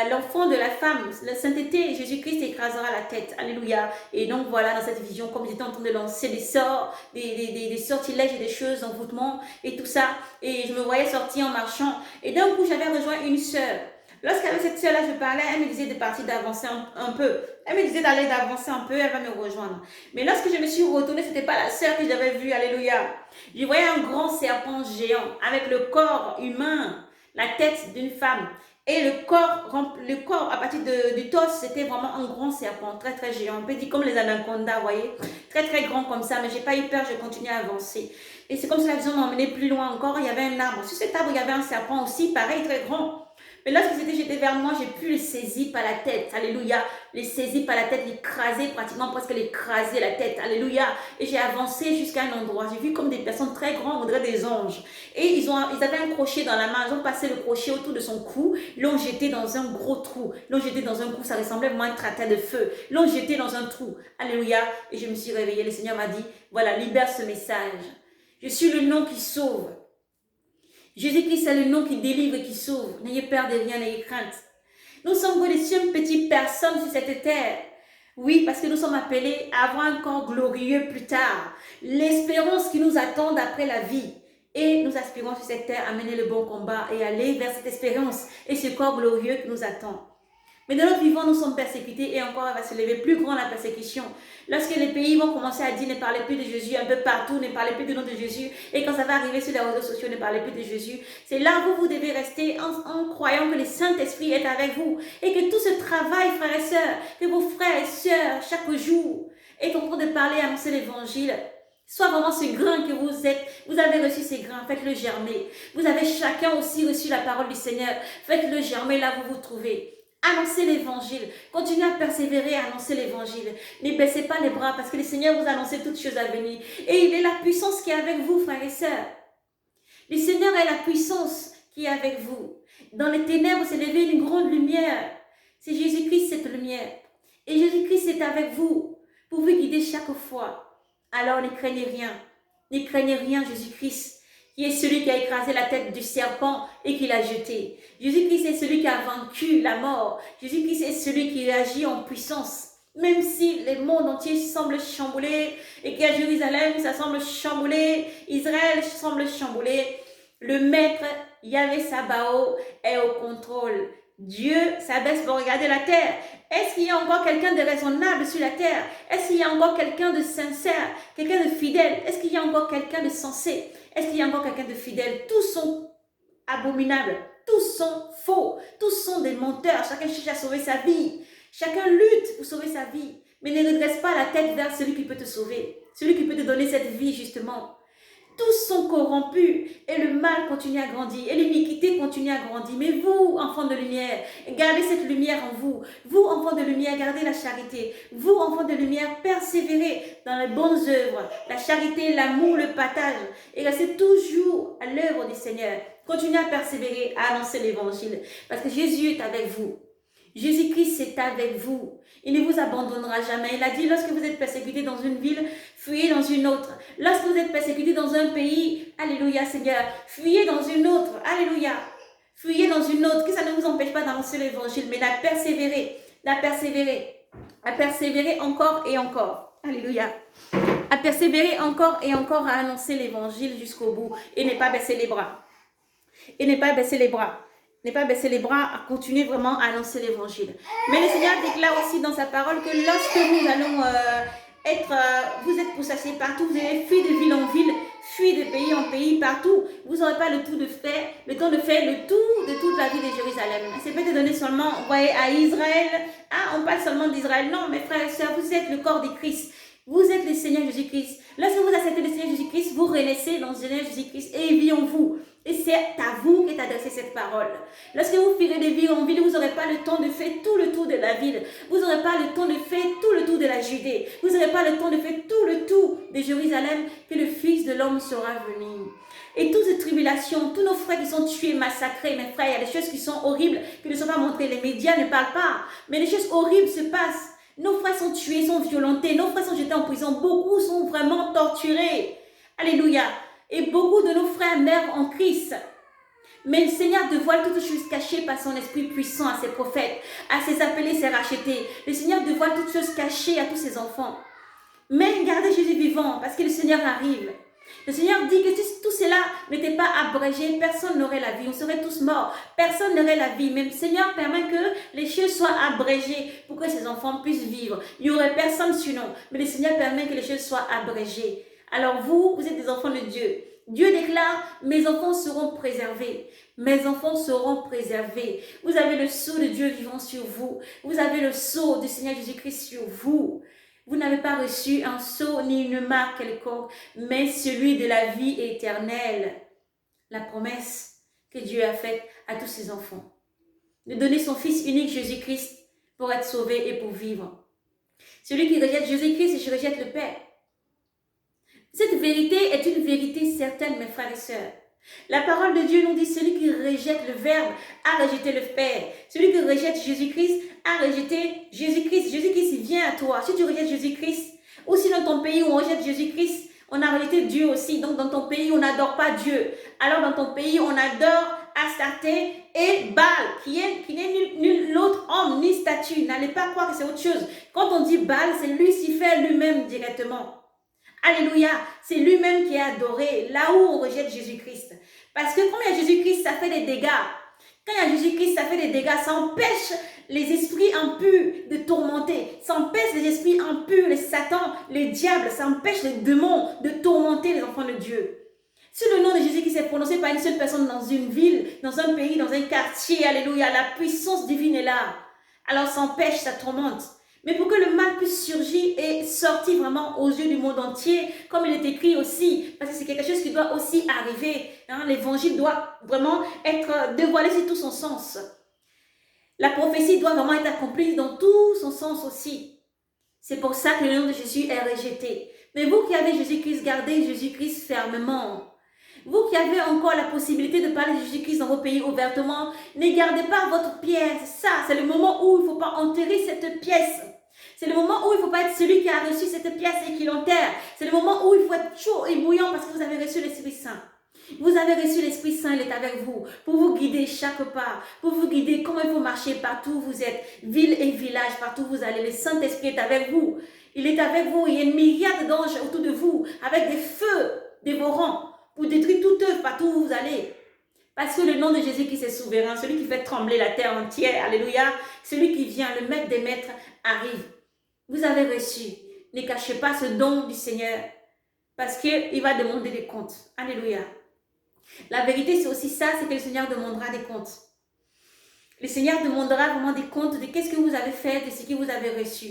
[SPEAKER 1] l'enfant de la femme, la sainteté, Jésus-Christ écrasera la tête. Alléluia. Et donc voilà, dans cette vision, comme j'étais en train de lancer des sorts, des sortilèges et des choses, d'envoûtement et tout ça. Et je me voyais sortir en marchant. Et d'un coup, j'avais rejoint une sœur. Lorsqu'avec cette sœur-là, je parlais, elle me disait de partir d'avancer un peu. Elle me disait d'aller d'avancer un peu, elle va me rejoindre. Mais lorsque je me suis retournée, ce n'était pas la sœur que j'avais vue. Alléluia. Je voyais un grand serpent géant avec le corps humain, la tête d'une femme. Et le corps à partir du torse, c'était vraiment un grand serpent, très très géant. On peut dire comme les anacondas, vous voyez. Très très grand comme ça, mais j'ai pas eu peur, j'ai continué à avancer. Et c'est comme ça la vision m'a emmené plus loin encore, il y avait un arbre. Sur cet arbre, il y avait un serpent aussi, pareil, très grand. Mais lorsque c'était jeté vers moi, j'ai pu le saisir par la tête. Alléluia. Le saisir par la tête, l'écraser, pratiquement presque l'écraser la tête. Alléluia. Et j'ai avancé jusqu'à un endroit. J'ai vu comme des personnes très grandes, on dirait des anges. Et ils avaient un crochet dans la main. Ils ont passé le crochet autour de son cou. Ils l'ont jeté dans un gros trou. Ils l'ont jeté dans un trou. Ça ressemblait vraiment à un cratère de feu. Ils l'ont jeté dans un trou. Alléluia. Et je me suis réveillée. Le Seigneur m'a dit, voilà, libère ce message. Je suis le nom qui sauve. Jésus-Christ est le nom qui délivre et qui sauve. N'ayez peur de rien, n'ayez crainte. Nous sommes que des simples petites personnes sur cette terre. Oui, parce que nous sommes appelés à avoir un corps glorieux plus tard. L'espérance qui nous attend après la vie. Et nous aspirons sur cette terre à mener le bon combat et aller vers cette espérance et ce corps glorieux qui nous attend. Mais de notre vivant, nous sommes persécutés et encore, elle va se lever plus grand la persécution. Lorsque les pays vont commencer à dire ne parlez plus de Jésus un peu partout, ne parlez plus du nom de Jésus, et quand ça va arriver sur les réseaux sociaux, ne parlez plus de Jésus, c'est là où vous devez rester en croyant que le Saint-Esprit est avec vous et que tout ce travail, frères et sœurs, que vos frères et sœurs, chaque jour, est en train de parler, annoncer l'évangile, soit vraiment ce grain que vous êtes, vous avez reçu ces grains, faites-le germer. Vous avez chacun aussi reçu la parole du Seigneur, faites-le germer là où vous vous trouvez. Annoncez l'évangile, continuez à persévérer à annoncer l'évangile. Ne baissez pas les bras parce que le Seigneur vous a annoncé toutes choses à venir. Et il est la puissance qui est avec vous, frères et sœurs. Le Seigneur est la puissance qui est avec vous. Dans les ténèbres s'est levée une grande lumière. C'est Jésus-Christ cette lumière. Et Jésus-Christ est avec vous pour vous guider chaque fois. Alors ne craignez rien. Ne craignez rien, Jésus-Christ, qui est celui qui a écrasé la tête du serpent et qui l'a jeté. Jésus-Christ est celui qui a vaincu la mort. Jésus-Christ est celui qui agit en puissance. Même si le monde entier semble chamboulé et qu'à Jérusalem, ça semble chamboulé, Israël semble chamboulé, le Maître, Yahvé Sabaoth, est au contrôle. Dieu s'abaisse pour regarder la terre. Est-ce qu'il y a encore quelqu'un de raisonnable sur la terre? Est-ce qu'il y a encore quelqu'un de sincère, quelqu'un de fidèle? Est-ce qu'il y a encore quelqu'un de sensé? Est-ce qu'il y a encore quelqu'un de fidèle? Tous sont abominables, tous sont faux, tous sont des menteurs. Chacun cherche à sauver sa vie. Chacun lutte pour sauver sa vie. Mais ne redresse pas la tête vers celui qui peut te sauver, celui qui peut te donner cette vie justement. Tous sont corrompus et le mal continue à grandir et l'iniquité continue à grandir. Mais vous, enfants de lumière, gardez cette lumière en vous. Vous, enfants de lumière, gardez la charité. Vous, enfants de lumière, persévérez dans les bonnes œuvres, la charité, l'amour, le partage et restez toujours à l'œuvre du Seigneur. Continuez à persévérer, à annoncer l'évangile parce que Jésus est avec vous. Jésus-Christ est avec vous. Il ne vous abandonnera jamais. Il a dit, lorsque vous êtes persécuté dans une ville, fuyez dans une autre. Lorsque vous êtes persécuté dans un pays, alléluia Seigneur, fuyez dans une autre, alléluia. Fuyez dans une autre, que ça ne vous empêche pas d'annoncer l'évangile, mais à persévérer encore et encore. Alléluia. À persévérer encore et encore à annoncer l'évangile jusqu'au bout et ne pas baisser les bras. Et ne pas baisser les bras. Ne pas baisser les bras, à continuer vraiment à annoncer l'évangile. Mais le Seigneur déclare aussi dans sa parole que lorsque nous allons vous êtes pourchassés partout, vous allez fuir de ville en ville, fuir de pays en pays, partout. Vous n'aurez pas le temps de faire le tour de toute la ville de Jérusalem. C'est peut-être donné seulement, vous voyez, à Israël. Ah, on parle seulement d'Israël. Non, mes frères et sœurs, vous êtes le corps de Christ. Vous êtes le Seigneur Jésus-Christ. Lorsque vous acceptez le Seigneur Jésus-Christ, vous renaissez dans le Seigneur Jésus-Christ et il vit en vous. Et c'est à vous qu'est adressée cette parole. Lorsque vous firez de ville en ville, vous n'aurez pas le temps de faire tout le tour de la ville. Vous n'aurez pas le temps de faire tout le tour de la Judée. Vous n'aurez pas le temps de faire tout le tour de Jérusalem que le Fils de l'homme sera venu. Et toutes ces tribulations, tous nos frères qui sont tués, massacrés, mes frères, il y a des choses qui sont horribles, qui ne sont pas montrées. Les médias ne parlent pas. Mais des choses horribles se passent. Nos frères sont tués, sont violentés. Nos frères sont jetés en prison. Beaucoup sont vraiment torturés. Alléluia. Et beaucoup de nos frères meurent en Christ. Mais le Seigneur dévoile toutes choses cachées par son esprit puissant à ses prophètes, à ses appelés, ses rachetés. Le Seigneur dévoile toutes choses cachées à tous ses enfants. Mais gardez Jésus vivant parce que le Seigneur arrive. Le Seigneur dit que si tout cela n'était pas abrégé, personne n'aurait la vie. On serait tous morts. Personne n'aurait la vie. Mais le Seigneur permet que les choses soient abrégées pour que ses enfants puissent vivre. Il n'y aurait personne sinon. Mais le Seigneur permet que les choses soient abrégées. Alors vous êtes des enfants de Dieu. Dieu déclare, mes enfants seront préservés. Mes enfants seront préservés. Vous avez le sceau de Dieu vivant sur vous. Vous avez le sceau du Seigneur Jésus-Christ sur vous. Vous n'avez pas reçu un sceau ni une marque quelconque, mais celui de la vie éternelle. La promesse que Dieu a faite à tous ses enfants. De donner son Fils unique Jésus-Christ pour être sauvé et pour vivre. Celui qui rejette Jésus-Christ, je rejette le Père. Cette vérité est une vérité certaine, mes frères et sœurs. La parole de Dieu nous dit, celui qui rejette le Verbe a rejeté le Père. Celui qui rejette Jésus-Christ a rejeté Jésus-Christ. Jésus-Christ vient à toi. Si tu rejettes Jésus-Christ, ou si dans ton pays on rejette Jésus-Christ, on a rejeté Dieu aussi. Donc dans ton pays, on n'adore pas Dieu. Alors dans ton pays, on adore Astarté et Baal, qui n'est nul autre homme ni statue. N'allez pas croire que c'est autre chose. Quand on dit Baal, c'est Lucifer lui-même directement. Alléluia, c'est lui-même qui est adoré, là où on rejette Jésus-Christ. Parce que quand il y a Jésus-Christ, ça fait des dégâts. Quand il y a Jésus-Christ, ça fait des dégâts, ça empêche les esprits impurs de tourmenter, ça empêche les esprits impurs, les satans, les diables, ça empêche les démons de tourmenter les enfants de Dieu. Si le nom de Jésus qui s'est prononcé par une seule personne dans une ville, dans un pays, dans un quartier, alléluia, la puissance divine est là. Alors ça empêche, ça tourmente. Mais pour que le mal puisse surgir et sortir vraiment aux yeux du monde entier, comme il est écrit aussi, parce que c'est quelque chose qui doit aussi arriver. Hein, l'évangile doit vraiment être dévoilé sur tout son sens. La prophétie doit vraiment être accomplie dans tout son sens aussi. C'est pour ça que le nom de Jésus est rejeté. Mais vous qui avez Jésus-Christ, gardez Jésus-Christ fermement. Vous qui avez encore la possibilité de parler de Jésus-Christ dans vos pays ouvertement, ne gardez pas votre pièce. Ça, c'est le moment où il ne faut pas enterrer cette pièce. C'est le moment où il ne faut pas être celui qui a reçu cette pièce et qui l'enterre. C'est le moment où il faut être chaud et bouillant parce que vous avez reçu l'Esprit Saint. Vous avez reçu l'Esprit Saint, il est avec vous, pour vous guider chaque pas, pour vous guider comment il faut marcher partout où vous êtes, ville et village, partout où vous allez. Le Saint-Esprit est avec vous. Il est avec vous. Il y a une myriade d'anges autour de vous, avec des feux dévorants, pour détruire toute œuvre partout où vous allez. Parce que le nom de Jésus qui est souverain, celui qui fait trembler la terre entière, alléluia, celui qui vient, le maître des maîtres, arrive. Vous avez reçu. Ne cachez pas ce don du Seigneur, parce qu'il va demander des comptes. Alléluia. La vérité, c'est aussi ça, c'est que le Seigneur demandera des comptes. Le Seigneur demandera vraiment des comptes de qu'est-ce que vous avez fait, de ce que vous avez reçu.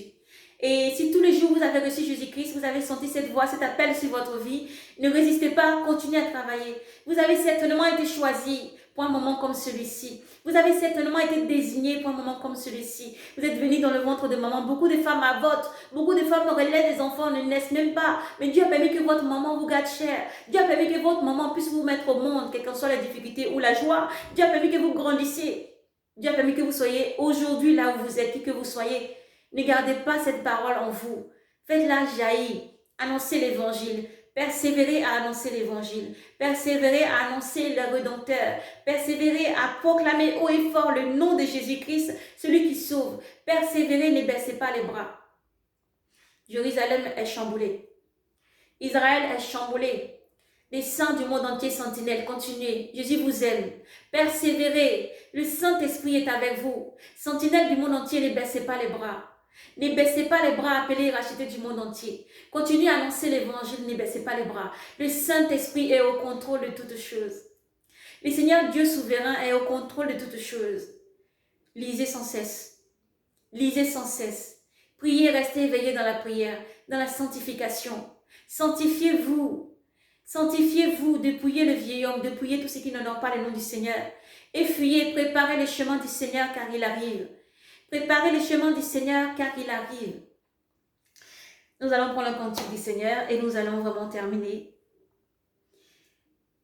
[SPEAKER 1] Et si tous les jours vous avez reçu Jésus-Christ, vous avez senti cette voix, cet appel sur votre vie, ne résistez pas, continuez à travailler. Vous avez certainement été choisi pour un moment comme celui-ci. Vous avez certainement été désigné pour un moment comme celui-ci. Vous êtes venu dans le ventre de maman. Beaucoup de femmes avortent. Beaucoup de femmes relèvent des enfants, ne naissent même pas. Mais Dieu a permis que votre maman vous garde cher. Dieu a permis que votre maman puisse vous mettre au monde, quelles qu'en soient les difficultés ou la joie. Dieu a permis que vous grandissiez. Dieu a permis que vous soyez aujourd'hui là où vous êtes, qui que vous soyez. Ne gardez pas cette parole en vous. Faites-la jaillir. Annoncez l'évangile. Persévérez à annoncer l'évangile. Persévérez à annoncer le Rédempteur. Persévérez à proclamer haut et fort le nom de Jésus-Christ, celui qui sauve. Persévérez, ne baissez pas les bras. Jérusalem est chamboulée. Israël est chamboulé. Les saints du monde entier sentinelles, continuez. Jésus vous aime. Persévérez. Le Saint-Esprit est avec vous. Sentinelles du monde entier, ne baissez pas les bras. Ne baissez pas les bras, appelés et rachetés du monde entier. Continuez à annoncer l'évangile, ne baissez pas les bras. Le Saint-Esprit est au contrôle de toutes choses. Le Seigneur Dieu souverain est au contrôle de toutes choses. Lisez sans cesse. Lisez sans cesse. Priez, restez éveillés dans la prière, dans la sanctification. Sanctifiez-vous. Sanctifiez-vous, dépouillez le vieil homme, dépouillez tout ce qui n'honore pas le nom du Seigneur. Et fuyez, préparez le chemin du Seigneur car il arrive. Préparez le chemin du Seigneur car il arrive. Nous allons prendre le cantique du Seigneur et nous allons vraiment terminer.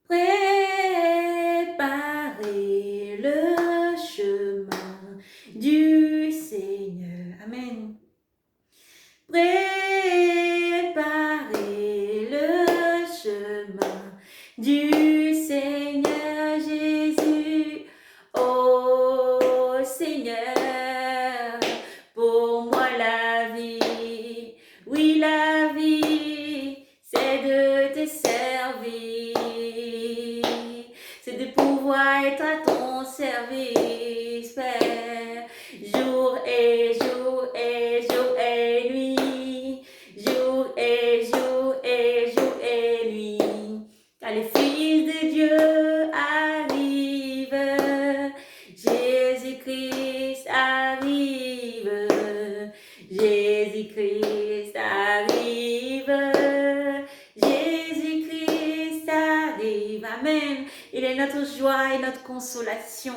[SPEAKER 1] Préparez le chemin du Seigneur. Amen. Préparez le chemin du Seigneur Jésus. Ô Seigneur, pour moi la vie, oui la vie, c'est de te servir, c'est de pouvoir être à ton service, Père, jour et jour et jour et nuit, jour et jour et jour et nuit, car le Fils de Dieu arrive, Jésus-Christ arrive, Jésus-Christ arrive, Jésus-Christ arrive, amen. Il est notre joie et notre consolation.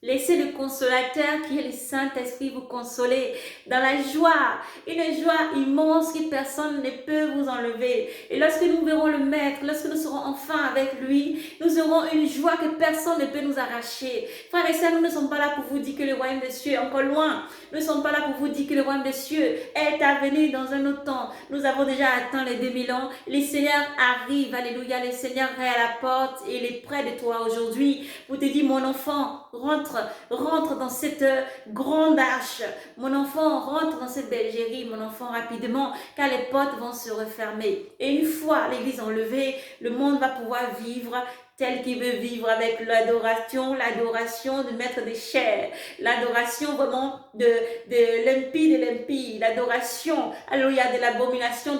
[SPEAKER 1] Laissez le consolateur qui est le Saint-Esprit vous consoler dans la joie, une joie immense que personne ne peut vous enlever. Et lorsque nous verrons le Maître, lorsque nous serons enfin avec lui, nous aurons une joie que personne ne peut nous arracher. Frères et sœurs, nous ne sommes pas là pour vous dire que le royaume des cieux est encore loin. Nous ne sommes pas là pour vous dire que le royaume des cieux est à venir dans un autre temps. Nous avons déjà atteint les 2000 ans. Le Seigneur arrive, alléluia, le Seigneur est à la porte et il est près de toi aujourd'hui pour te dire, mon enfant, rentre dans cette grande arche. Mon enfant, rentre dans cette bergerie, mon enfant, rapidement, car les portes vont se refermer. Et une fois l'église enlevée, le monde va pouvoir vivre tel qui veut vivre avec l'adoration du maître des chers, l'adoration vraiment de l'impie, l'adoration, alléluia, de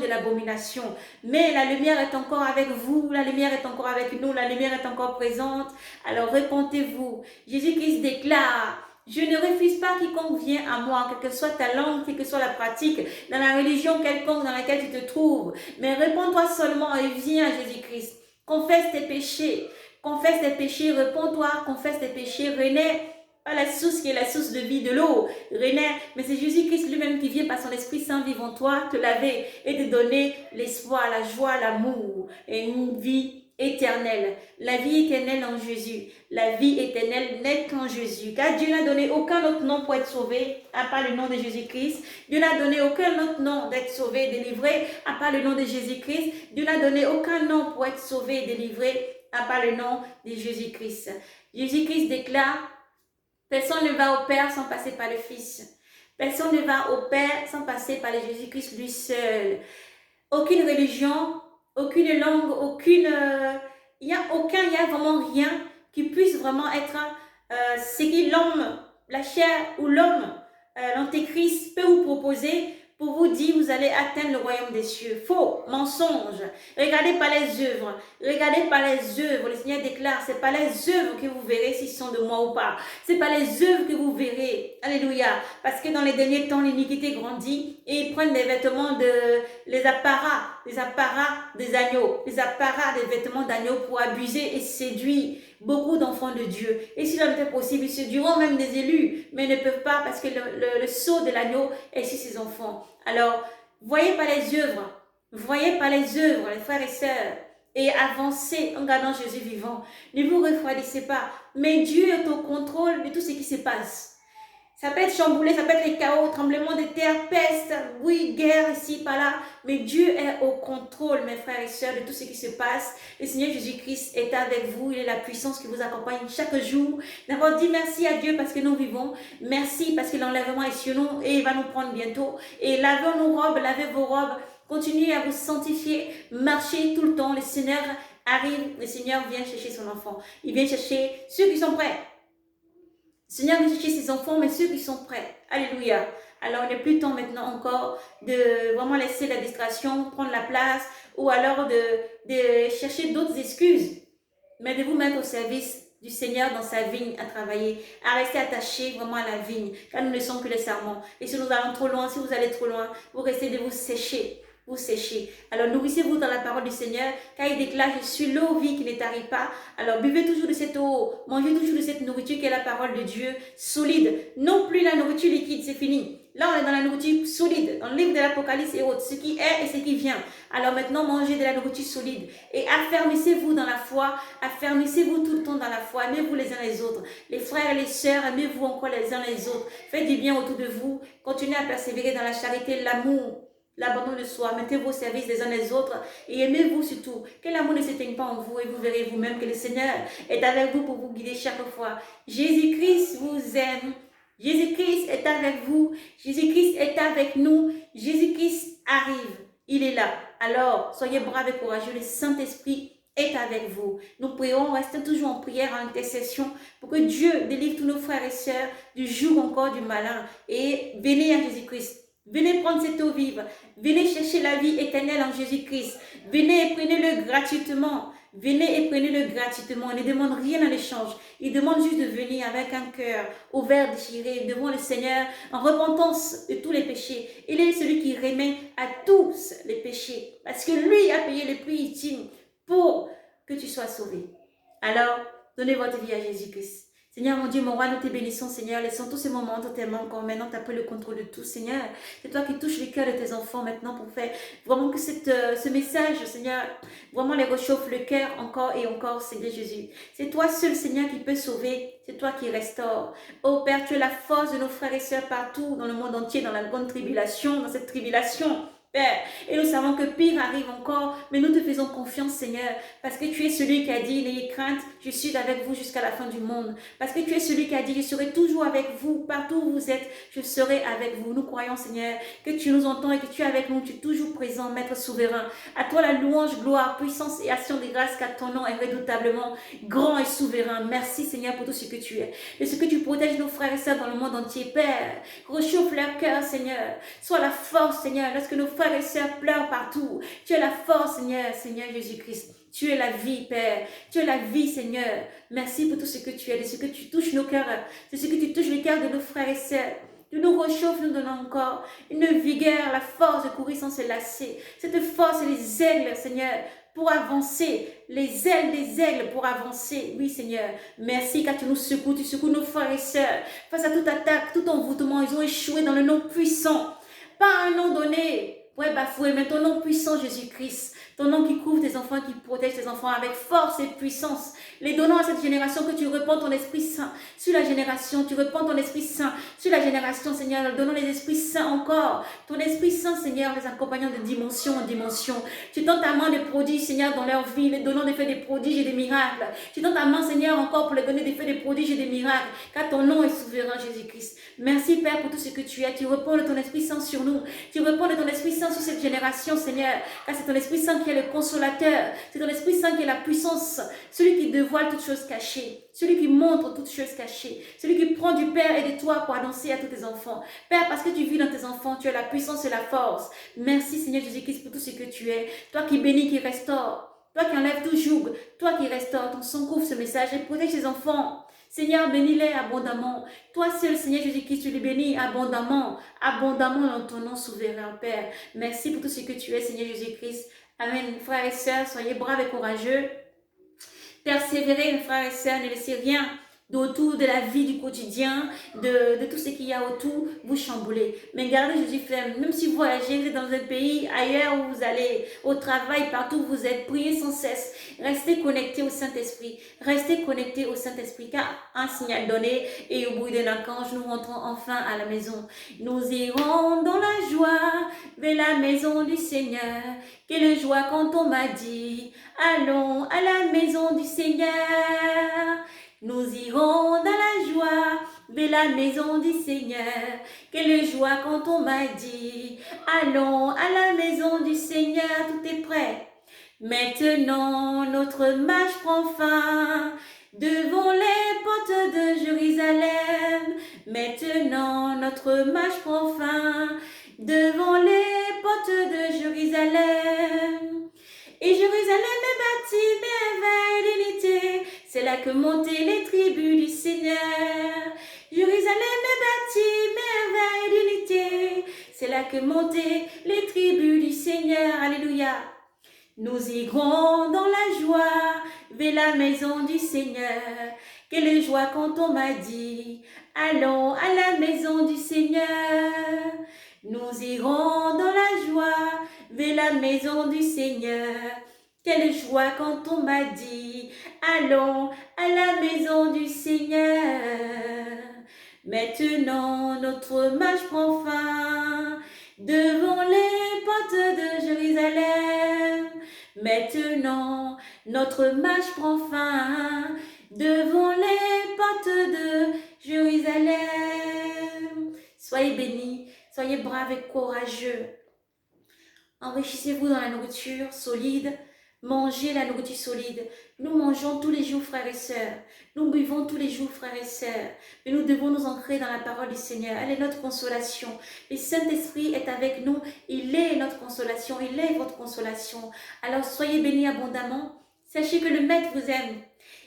[SPEAKER 1] l'abomination. Mais la lumière est encore avec vous, la lumière est encore avec nous, la lumière est encore présente. Alors répondez-vous. Jésus-Christ déclare: je ne refuse pas quiconque vient à moi, quelle que soit ta langue, quelle que soit la pratique, dans la religion quelconque dans laquelle tu te trouves. Mais réponds-toi seulement et viens à Jésus-Christ. Confesse tes péchés, réponds-toi, confesse tes péchés, renais pas la source qui est la source de vie, de l'eau, renais, mais c'est Jésus-Christ lui-même qui vient par son Esprit Saint vivre en toi, te laver et te donner l'espoir, la joie, l'amour et une vie éternelle. La vie éternelle en Jésus. La vie éternelle n'est qu'en Jésus. Car Dieu n'a donné aucun autre nom pour être sauvé, à part le nom de Jésus-Christ. Dieu n'a donné aucun autre nom d'être sauvé, délivré, à part le nom de Jésus-Christ. Dieu n'a donné aucun nom pour être sauvé, délivré, à part le nom de Jésus-Christ. Jésus-Christ déclare: personne ne va au Père sans passer par le Fils. Personne ne va au Père sans passer par le Jésus-Christ lui seul. Aucune religion, aucune langue, il y a vraiment rien qui puisse vraiment être ce que l'homme, la chair ou l'homme, l'antéchrist peut vous proposer pour vous dire vous allez atteindre le royaume des cieux. Faux, mensonge. Regardez pas les œuvres. Regardez pas les œuvres. Le Seigneur déclare, c'est pas les œuvres que vous verrez s'ils sont de moi ou pas. C'est pas les œuvres que vous verrez. Alléluia. Parce que dans les derniers temps, l'iniquité grandit et ils prennent des vêtements les apparats des agneaux, les apparats des vêtements d'agneaux pour abuser et séduire beaucoup d'enfants de Dieu. Et si cela était possible, ils séduiront même des élus, mais ils ne peuvent pas parce que le sceau de l'agneau est sur ses enfants. Alors, voyez pas les œuvres, les frères et sœurs, et avancez en gardant Jésus vivant. Ne vous refroidissez pas, mais Dieu est au contrôle de tout ce qui se passe. Ça peut être chamboulé, ça peut être les chaos, tremblements de terre, peste, oui, guerre ici, par là. Mais Dieu est au contrôle, mes frères et sœurs, de tout ce qui se passe. Le Seigneur Jésus-Christ est avec vous. Il est la puissance qui vous accompagne chaque jour. D'abord, dis merci à Dieu parce que nous vivons. Merci parce que l'enlèvement est sur nous et il va nous prendre bientôt. Et lavez nos robes, lavez vos robes. Continuez à vous sanctifier, marchez tout le temps. Le Seigneur arrive, le Seigneur vient chercher son enfant. Il vient chercher ceux qui sont prêts. Le Seigneur vient chercher ses enfants, mais ceux qui sont prêts. Alléluia. Alors, il n'est plus temps maintenant encore de vraiment laisser la distraction prendre la place ou alors de chercher d'autres excuses, mais de vous mettre au service du Seigneur dans sa vigne à travailler, à rester attaché vraiment à la vigne, car nous ne sommes que les serments. Et si nous allons trop loin, si vous allez trop loin, vous restez de vous sécher. Vous séchez. Alors nourrissez-vous dans la parole du Seigneur, car il déclare: je suis l'eau vie qui ne tarit pas. Alors buvez toujours de cette eau, mangez toujours de cette nourriture qui est la parole de Dieu, solide. Non plus la nourriture liquide, c'est fini. Là, on est dans la nourriture solide, dans le livre de l'Apocalypse et autres, ce qui est et ce qui vient. Alors maintenant, mangez de la nourriture solide et affermissez-vous dans la foi, affermissez-vous tout le temps dans la foi, aimez-vous les uns les autres. Les frères et les sœurs, aimez-vous encore les uns les autres. Faites du bien autour de vous, continuez à persévérer dans la charité, l'amour, l'abandon de soi, mettez-vous au service des uns des autres et aimez-vous surtout. Que l'amour ne s'éteigne pas en vous et vous verrez vous-même que le Seigneur est avec vous pour vous guider chaque fois. Jésus-Christ vous aime. Jésus-Christ est avec vous. Jésus-Christ est avec nous. Jésus-Christ arrive. Il est là. Alors, soyez braves et courageux. Le Saint-Esprit est avec vous. Nous prions, restons toujours en prière, en intercession pour que Dieu délivre tous nos frères et sœurs du joug encore du malin. Et venez à Jésus-Christ. Venez prendre cette eau vive. Venez chercher la vie éternelle en Jésus-Christ. Venez et prenez-le gratuitement. Venez et prenez-le gratuitement. Il ne demande rien en échange. Il demande juste de venir avec un cœur ouvert, déchiré devant le Seigneur en repentance de tous les péchés. Il est celui qui remet à tous les péchés parce que lui a payé le prix ultime pour que tu sois sauvé. Alors, donnez votre vie à Jésus-Christ. Seigneur, mon Dieu, mon roi, nous te bénissons, Seigneur. Laissons tous ces moments totalement encore maintenant. Tu as pris le contrôle de tout, Seigneur. C'est toi qui touches les cœurs de tes enfants maintenant pour faire vraiment que ce message, Seigneur, vraiment les réchauffe le cœur encore et encore, Seigneur Jésus. C'est toi seul, Seigneur, qui peux sauver. C'est toi qui restaure. Oh Père, tu es la force de nos frères et sœurs partout dans le monde entier, dans la grande tribulation, dans cette tribulation. Père. Et nous savons que pire arrive encore, mais nous te faisons confiance, Seigneur, parce que tu es celui qui a dit, n'ayez crainte, je suis avec vous jusqu'à la fin du monde. Parce que tu es celui qui a dit, je serai toujours avec vous, partout où vous êtes, je serai avec vous. Nous croyons, Seigneur, que tu nous entends et que tu es avec nous, tu es toujours présent, Maître souverain. À toi la louange, gloire, puissance et action de grâce, car ton nom est redoutablement grand et souverain. Merci, Seigneur, pour tout ce que tu es. Et ce que tu protèges nos frères et sœurs dans le monde entier, Père. Réchauffe leur cœur, Seigneur. Sois la force, Seigneur, lorsque nos frères et sœurs pleurent partout. Tu es la force, Seigneur, Seigneur Jésus-Christ. Tu es la vie, Père. Tu es la vie, Seigneur. Merci pour tout ce que tu es, de ce que tu touches nos cœurs, de ce que tu touches les cœurs de nos frères et sœurs. Tu nous réchauffes, nous donnons encore une vigueur, la force de courir sans se lasser. Cette force et les aigles, Seigneur, pour avancer. Les ailes des aigles pour avancer. Oui, Seigneur. Merci car tu nous secoues. Tu secoues nos frères et sœurs. Face à toute attaque, tout envoûtement, ils ont échoué dans le nom puissant. Pas un nom donné. Ouais, bafoué, mais ton nom puissant, Jésus-Christ. Ton nom qui couvre tes enfants, qui protège tes enfants avec force et puissance. Les donnant à cette génération que tu répands ton Esprit Saint. Sur la génération, tu répands ton Esprit Saint. Sur la génération, Seigneur, donnons les Esprits Saints encore. Ton Esprit Saint, Seigneur, les accompagnant de dimension en dimension. Tu tends ta main des prodiges, Seigneur, dans leur vie, les donnant des faits des prodiges et des miracles. Tu tends ta main, Seigneur, encore pour les donner des faits des prodiges et des miracles. Car ton nom est souverain, Jésus-Christ. Merci, Père, pour tout ce que tu es. Tu réponds de ton Esprit Saint sur nous. Tu réponds de ton Esprit Saint sur cette génération, Seigneur. Car c'est ton Esprit Saint qui est le consolateur. C'est ton Esprit Saint qui est la puissance. Celui qui dévoile toutes choses cachées. Celui qui montre toutes choses cachées. Celui qui prend du Père et de toi pour annoncer à tous tes enfants. Père, parce que tu vis dans tes enfants, tu as la puissance et la force. Merci, Seigneur Jésus-Christ, pour tout ce que tu es. Toi qui bénis, qui restaure. Toi qui enlèves tout joug. Toi qui restaure. Ton sang couvre ce message et protège tes enfants. Seigneur, bénis-les abondamment. Toi seul, Seigneur Jésus-Christ, tu les bénis abondamment, abondamment dans ton nom souverain, Père. Merci pour tout ce que tu es, Seigneur Jésus-Christ. Amen. Frères et sœurs, soyez braves et courageux. Persévérez, mes frères et sœurs, ne laissez rien d'autour de la vie du quotidien, de tout ce qu'il y a autour, vous chambouler. Mais gardez Jésus ferme. Même si vous voyagez, vous êtes dans un pays ailleurs où vous allez, au travail, partout où vous êtes, priez sans cesse. Restez connectés au Saint-Esprit. Restez connectés au Saint-Esprit, car un signal donné et au bruit d'un archange, nous rentrons enfin à la maison. Nous irons dans la joie vers la maison du Seigneur. Quelle joie quand on m'a dit, allons à la maison du Seigneur. Nous irons dans la joie vers la maison du Seigneur. Quelle joie quand on m'a dit, allons à la maison du Seigneur. Tout est prêt. Maintenant, notre marche prend fin devant les portes de Jérusalem. Maintenant, notre marche prend fin devant les portes de Jérusalem. Et Jérusalem est bâtie merveille d'unité. C'est là que montaient les tribus du Seigneur. Jérusalem est bâtie merveille d'unité. C'est là que montaient les tribus du Seigneur. Alléluia. Nous irons dans la joie vers la maison du Seigneur. Quelle joie quand on m'a dit, allons à la maison du Seigneur. Nous irons dans la joie vers la maison du Seigneur. Quelle joie quand on m'a dit, allons à la maison du Seigneur. Maintenant, notre marche prend fin devant les portes de Jérusalem. Maintenant, notre marche prend fin devant les portes de Jérusalem. Soyez bénis, soyez braves et courageux. Enrichissez-vous dans la nourriture solide. Mangez la nourriture solide. Nous mangeons tous les jours, frères et sœurs. Nous buvons tous les jours, frères et sœurs. Mais nous devons nous ancrer dans la parole du Seigneur. Elle est notre consolation. Le Saint-Esprit est avec nous. Il est notre consolation. Il est votre consolation. Alors soyez bénis abondamment. Sachez que le Maître vous aime.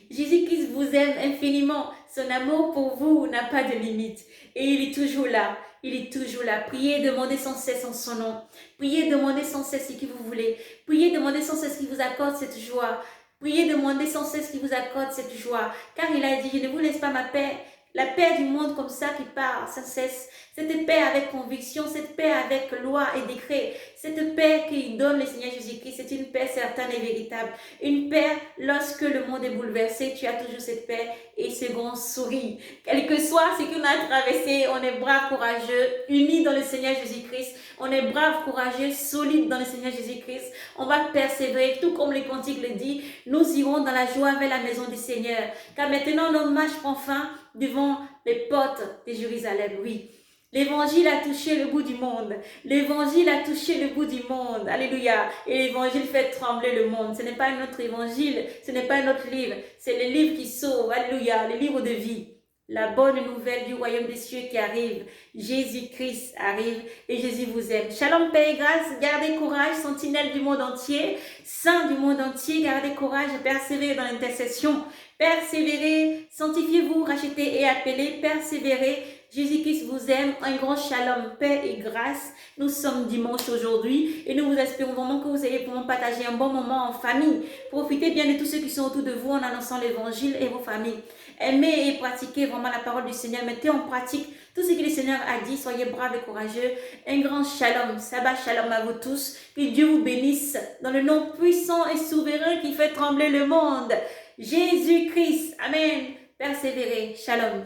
[SPEAKER 1] Jésus-Christ vous aime infiniment. Son amour pour vous n'a pas de limite. Et il est toujours là. Il est toujours là. Priez, demandez sans cesse en son nom. Priez, demandez sans cesse ce que vous voulez. Priez, demandez sans cesse qu'il vous accorde cette joie. Priez, demandez sans cesse qu'il vous accorde cette joie. Car il a dit, je ne vous laisse pas ma paix, La paix du monde comme ça qui part sans cesse. Cette paix avec conviction, cette paix avec loi et décret. Cette paix qui donne le Seigneur Jésus-Christ, c'est une paix certaine et véritable. Une paix, lorsque le monde est bouleversé, tu as toujours cette paix et ce grand sourire. Quel que soit ce qu'on a traversé, on est brave, courageux, unis dans le Seigneur Jésus-Christ. On est brave, courageux, solide dans le Seigneur Jésus-Christ. On va persévérer, tout comme le cantique le dit. Nous irons dans la joie vers la maison du Seigneur. Car maintenant, notre marche prend fin devant les portes de Jérusalem. Oui. L'évangile a touché le bout du monde. L'évangile a touché le bout du monde. Alléluia. Et l'évangile fait trembler le monde. Ce n'est pas un autre évangile. Ce n'est pas un autre livre. C'est le livre qui sauve. Alléluia. Le livre de vie. La bonne nouvelle du royaume des cieux qui arrive. Jésus-Christ arrive et Jésus vous aime. Shalom, paix et grâce. Gardez courage, sentinelle du monde entier. Saints du monde entier, gardez courage et persévérez dans l'intercession. Persévérez, sanctifiez-vous, rachetez et appelez. Persévérez. Jésus-Christ vous aime, un grand shalom, paix et grâce. Nous sommes dimanche aujourd'hui et nous vous espérons vraiment que vous ayez vraiment partagé un bon moment en famille. Profitez bien de tous ceux qui sont autour de vous en annonçant l'évangile et vos familles. Aimez et pratiquez vraiment la parole du Seigneur. Mettez en pratique tout ce que le Seigneur a dit. Soyez braves et courageux. Un grand shalom, Sabbat shalom à vous tous. Que Dieu vous bénisse dans le nom puissant et souverain qui fait trembler le monde. Jésus-Christ. Amen. Persévérez. Shalom.